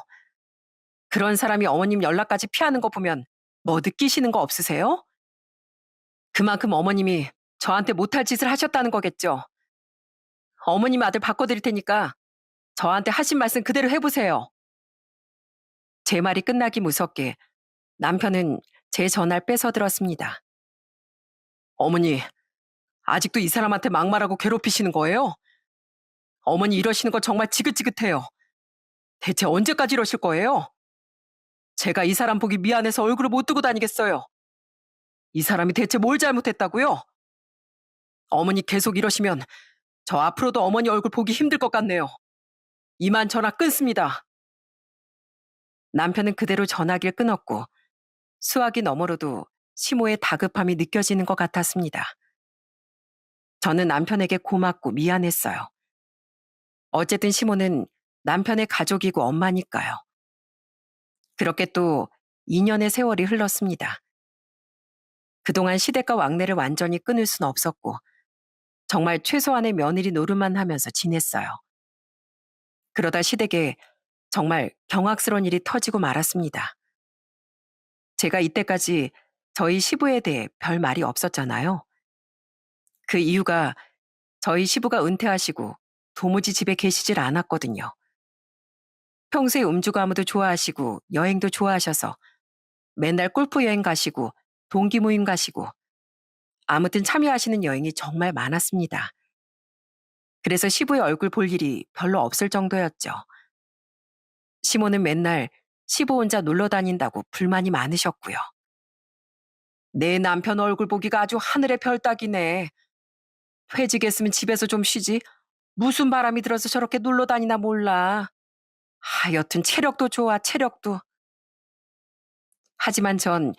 그런 사람이 어머님 연락까지 피하는 거 보면 뭐 느끼시는 거 없으세요? 그만큼 어머님이 저한테 못할 짓을 하셨다는 거겠죠. 어머님 아들 바꿔드릴 테니까 저한테 하신 말씀 그대로 해보세요. 제 말이 끝나기 무섭게 남편은 제 전화를 뺏어 들었습니다. 어머니, 아직도 이 사람한테 막말하고 괴롭히시는 거예요? 어머니 이러시는 거 정말 지긋지긋해요. 대체 언제까지 이러실 거예요? 제가 이 사람 보기 미안해서 얼굴을 못 두고 다니겠어요. 이 사람이 대체 뭘 잘못했다고요? 어머니 계속 이러시면 저 앞으로도 어머니 얼굴 보기 힘들 것 같네요. 이만 전화 끊습니다. 남편은 그대로 전화기를 끊었고 수화기 너머로도 시모의 다급함이 느껴지는 것 같았습니다. 저는 남편에게 고맙고 미안했어요. 어쨌든 시모는 남편의 가족이고 엄마니까요. 그렇게 또 2년의 세월이 흘렀습니다. 그동안 시댁과 왕래를 완전히 끊을 순 없었고 정말 최소한의 며느리 노릇만 하면서 지냈어요. 그러다 시댁에 정말 경악스러운 일이 터지고 말았습니다. 제가 이때까지 저희 시부에 대해 별 말이 없었잖아요. 그 이유가 저희 시부가 은퇴하시고 도무지 집에 계시질 않았거든요. 평소에 음주가무도 좋아하시고 여행도 좋아하셔서 맨날 골프 여행 가시고 동기 모임 가시고 아무튼 참여하시는 여행이 정말 많았습니다. 그래서 시부의 얼굴 볼 일이 별로 없을 정도였죠. 시모는 맨날 시부 혼자 놀러 다닌다고 불만이 많으셨고요. 내 남편 얼굴 보기가 아주 하늘의 별 따기네. 퇴직했으면 집에서 좀 쉬지. 무슨 바람이 들어서 저렇게 놀러 다니나 몰라. 하여튼 체력도 좋아, 체력도. 하지만 전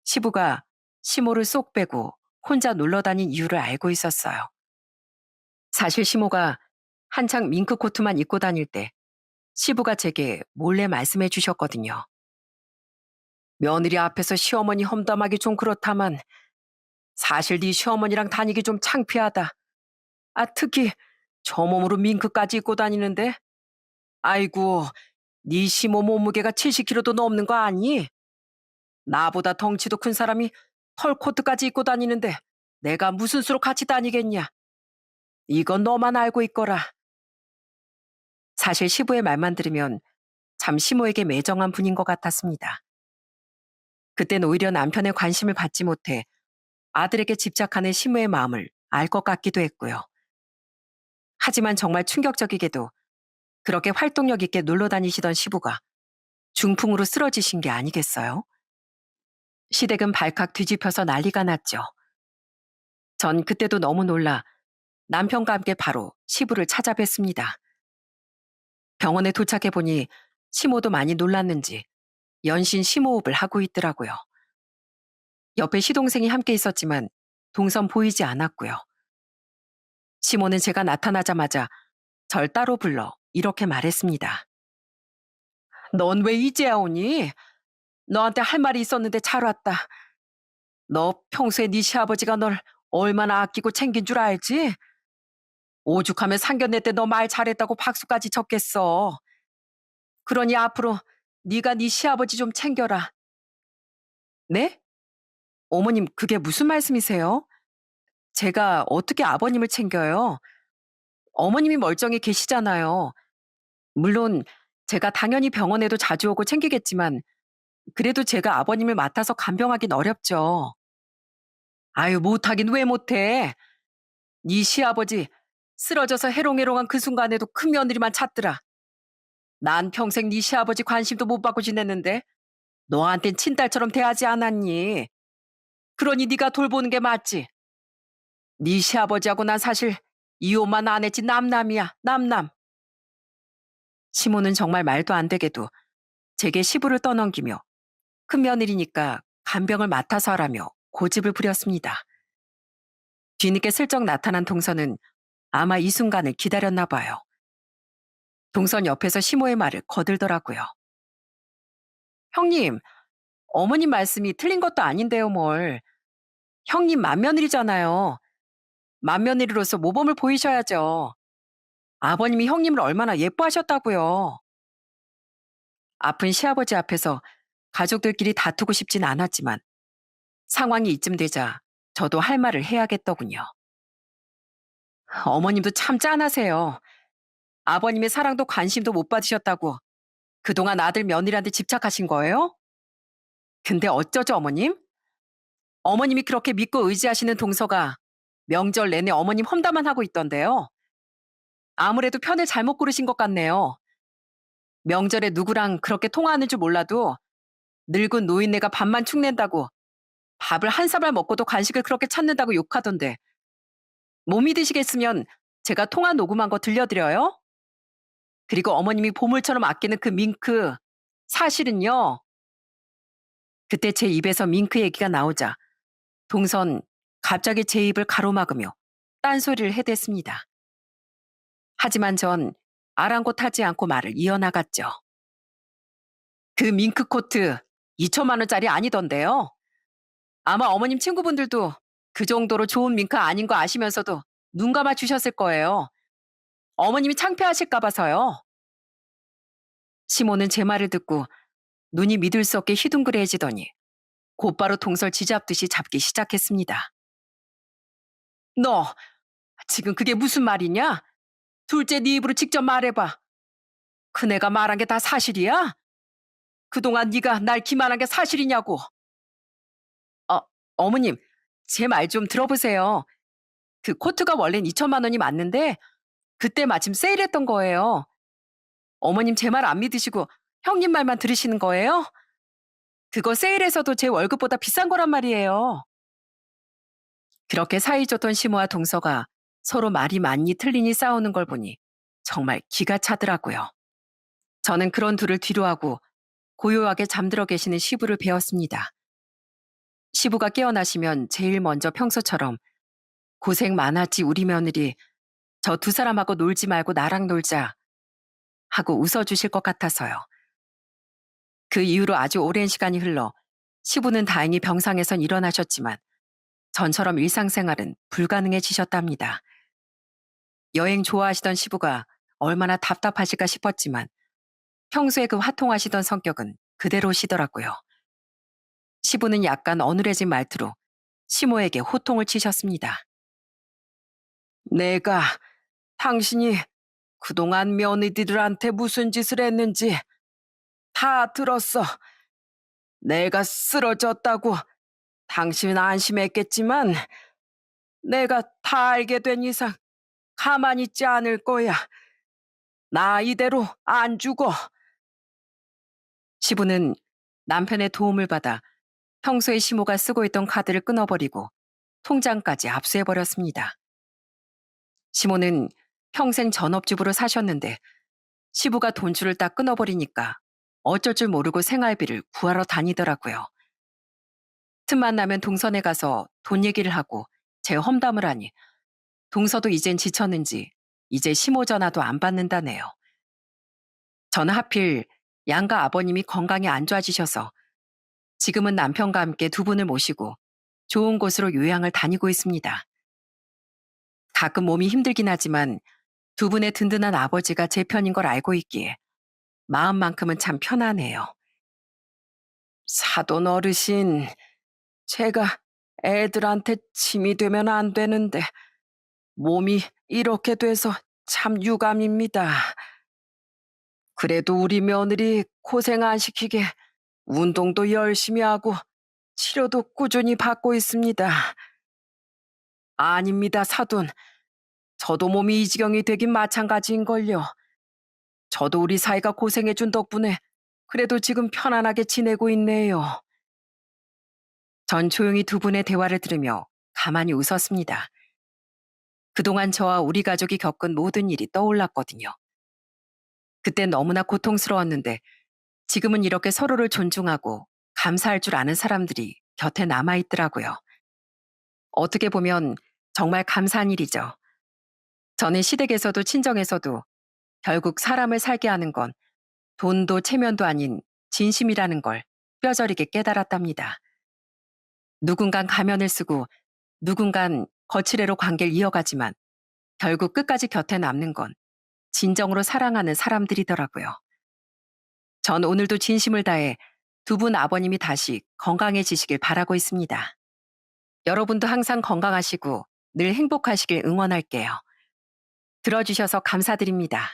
시부가 시모를 쏙 빼고 혼자 놀러 다닌 이유를 알고 있었어요. 사실 시모가 한창 밍크 코트만 입고 다닐 때 시부가 제게 몰래 말씀해 주셨거든요. 며느리 앞에서 시어머니 험담하기 좀 그렇다만 사실 네 시어머니랑 다니기 좀 창피하다. 아, 특히 저 몸으로 밍크까지 입고 다니는데 아이고, 네 시모 몸무게가 70kg도 넘는 거 아니? 나보다 덩치도 큰 사람이 털코트까지 입고 다니는데 내가 무슨 수로 같이 다니겠냐? 이건 너만 알고 있거라. 사실 시부의 말만 들으면 참 시모에게 매정한 분인 것 같았습니다. 그땐 오히려 남편의 관심을 받지 못해 아들에게 집착하는 시모의 마음을 알 것 같기도 했고요. 하지만 정말 충격적이게도 그렇게 활동력 있게 놀러 다니시던 시부가 중풍으로 쓰러지신 게 아니겠어요? 시댁은 발칵 뒤집혀서 난리가 났죠. 전 그때도 너무 놀라 남편과 함께 바로 시부를 찾아뵀습니다. 병원에 도착해 보니 시모도 많이 놀랐는지 연신 심호흡을 하고 있더라고요. 옆에 시동생이 함께 있었지만 동선 보이지 않았고요. 시모는 제가 나타나자마자 절 따로 불러 이렇게 말했습니다. 넌 왜 이제야 오니? 너한테 할 말이 있었는데 잘 왔다. 너 평소에 네 시아버지가 널 얼마나 아끼고 챙긴 줄 알지? 오죽하면 상견례 때 너 말 잘했다고 박수까지 쳤겠어. 그러니 앞으로 네가 네 시아버지 좀 챙겨라. 네? 어머님 그게 무슨 말씀이세요? 제가 어떻게 아버님을 챙겨요? 어머님이 멀쩡히 계시잖아요. 물론 제가 당연히 병원에도 자주 오고 챙기겠지만 그래도 제가 아버님을 맡아서 간병하긴 어렵죠. 아유 못하긴 왜 못해. 네 시아버지 쓰러져서 해롱해롱한 그 순간에도 큰 며느리만 찾더라. 난 평생 네 시아버지 관심도 못 받고 지냈는데 너한텐 친딸처럼 대하지 않았니? 그러니 네가 돌보는 게 맞지. 네 시아버지하고 난 사실 이혼만 안 했지 남남이야 남남. 시모는 정말 말도 안 되게도 제게 시부를 떠넘기며 큰 며느리니까 간병을 맡아서 하라며 고집을 부렸습니다. 뒤늦게 슬쩍 나타난 동선은 아마 이 순간을 기다렸나 봐요. 동선 옆에서 시모의 말을 거들더라고요. 형님, 어머님 말씀이 틀린 것도 아닌데요, 뭘. 형님 맏며느리잖아요. 맏며느리로서 모범을 보이셔야죠. 아버님이 형님을 얼마나 예뻐하셨다고요. 아픈 시아버지 앞에서 가족들끼리 다투고 싶진 않았지만 상황이 이쯤 되자 저도 할 말을 해야겠더군요. 어머님도 참 짠하세요. 아버님의 사랑도 관심도 못 받으셨다고 그동안 아들 며느리한테 집착하신 거예요? 근데 어쩌죠, 어머님? 어머님이 그렇게 믿고 의지하시는 동서가 명절 내내 어머님 험담만 하고 있던데요. 아무래도 편을 잘못 고르신 것 같네요. 명절에 누구랑 그렇게 통화하는 줄 몰라도 늙은 노인네가 밥만 축낸다고 밥을 한 사발 먹고도 간식을 그렇게 찾는다고 욕하던데 못 믿으시겠으면 제가 통화 녹음한 거 들려드려요? 그리고 어머님이 보물처럼 아끼는 그 밍크 사실은요. 그때 제 입에서 밍크 얘기가 나오자 동선 갑자기 제 입을 가로막으며 딴소리를 해댔습니다. 하지만 전 아랑곳하지 않고 말을 이어나갔죠. 그 밍크 코트 2천만 원짜리 아니던데요. 아마 어머님 친구분들도 그 정도로 좋은 밍크 아닌 거 아시면서도 눈 감아 주셨을 거예요. 어머님이 창피하실까 봐서요. 시모는 제 말을 듣고 눈이 믿을 수 없게 휘둥그레해지더니 곧바로 동설 쥐잡듯이 잡기 시작했습니다. 너 지금 그게 무슨 말이냐? 둘째 네 입으로 직접 말해봐. 큰애가 말한 게 다 사실이야? 그동안 네가 날 기만한 게 사실이냐고. 어, 어머님, 제 말 좀 들어보세요. 그 코트가 원래는 2천만 원이 맞는데 그때 마침 세일했던 거예요. 어머님 제 말 안 믿으시고 형님 말만 들으시는 거예요? 그거 세일해서도 제 월급보다 비싼 거란 말이에요. 그렇게 사이좋던 시모와 동서가 서로 말이 많이 틀리니 싸우는 걸 보니 정말 기가 차더라고요. 저는 그런 둘을 뒤로하고 고요하게 잠들어 계시는 시부를 배웠습니다. 시부가 깨어나시면 제일 먼저 평소처럼 고생 많았지 우리 며느리 저 두 사람하고 놀지 말고 나랑 놀자 하고 웃어주실 것 같아서요. 그 이후로 아주 오랜 시간이 흘러 시부는 다행히 병상에선 일어나셨지만 전처럼 일상생활은 불가능해지셨답니다. 여행 좋아하시던 시부가 얼마나 답답하실까 싶었지만 평소에 그 화통하시던 성격은 그대로시더라고요. 시부는 약간 어눌해진 말투로 시모에게 호통을 치셨습니다. 내가 당신이 그동안 며느리들한테 무슨 짓을 했는지 다 들었어. 내가 쓰러졌다고 당신은 안심했겠지만 내가 다 알게 된 이상 가만히 있지 않을 거야. 나 이대로 안 죽어. 시부는 남편의 도움을 받아 평소에 시모가 쓰고 있던 카드를 끊어버리고 통장까지 압수해버렸습니다. 시모는 평생 전업주부로 사셨는데 시부가 돈줄을 딱 끊어버리니까 어쩔 줄 모르고 생활비를 구하러 다니더라고요. 틈만 나면 동선에 가서 돈 얘기를 하고 제 험담을 하니 동서도 이젠 지쳤는지 이제 시모 전화도 안 받는다네요. 저는 하필 양가 아버님이 건강이 안 좋아지셔서 지금은 남편과 함께 두 분을 모시고 좋은 곳으로 요양을 다니고 있습니다. 가끔 몸이 힘들긴 하지만 두 분의 든든한 아버지가 제 편인 걸 알고 있기에 마음만큼은 참 편하네요. 사돈 어르신, 제가 애들한테 짐이 되면 안 되는데 몸이 이렇게 돼서 참 유감입니다. 그래도 우리 며느리 고생 안 시키게 운동도 열심히 하고 치료도 꾸준히 받고 있습니다. 아닙니다, 사돈. 저도 몸이 이 지경이 되긴 마찬가지인걸요. 저도 우리 사이가 고생해준 덕분에 그래도 지금 편안하게 지내고 있네요. 전 조용히 두 분의 대화를 들으며 가만히 웃었습니다. 그동안 저와 우리 가족이 겪은 모든 일이 떠올랐거든요. 그땐 너무나 고통스러웠는데 지금은 이렇게 서로를 존중하고 감사할 줄 아는 사람들이 곁에 남아있더라고요. 어떻게 보면 정말 감사한 일이죠. 저는 시댁에서도 친정에서도 결국 사람을 살게 하는 건 돈도 체면도 아닌 진심이라는 걸 뼈저리게 깨달았답니다. 누군간 가면을 쓰고 누군간 거칠애로 관계를 이어가지만 결국 끝까지 곁에 남는 건 진정으로 사랑하는 사람들이더라고요. 전 오늘도 진심을 다해 두 분 아버님이 다시 건강해지시길 바라고 있습니다. 여러분도 항상 건강하시고 늘 행복하시길 응원할게요. 들어주셔서 감사드립니다.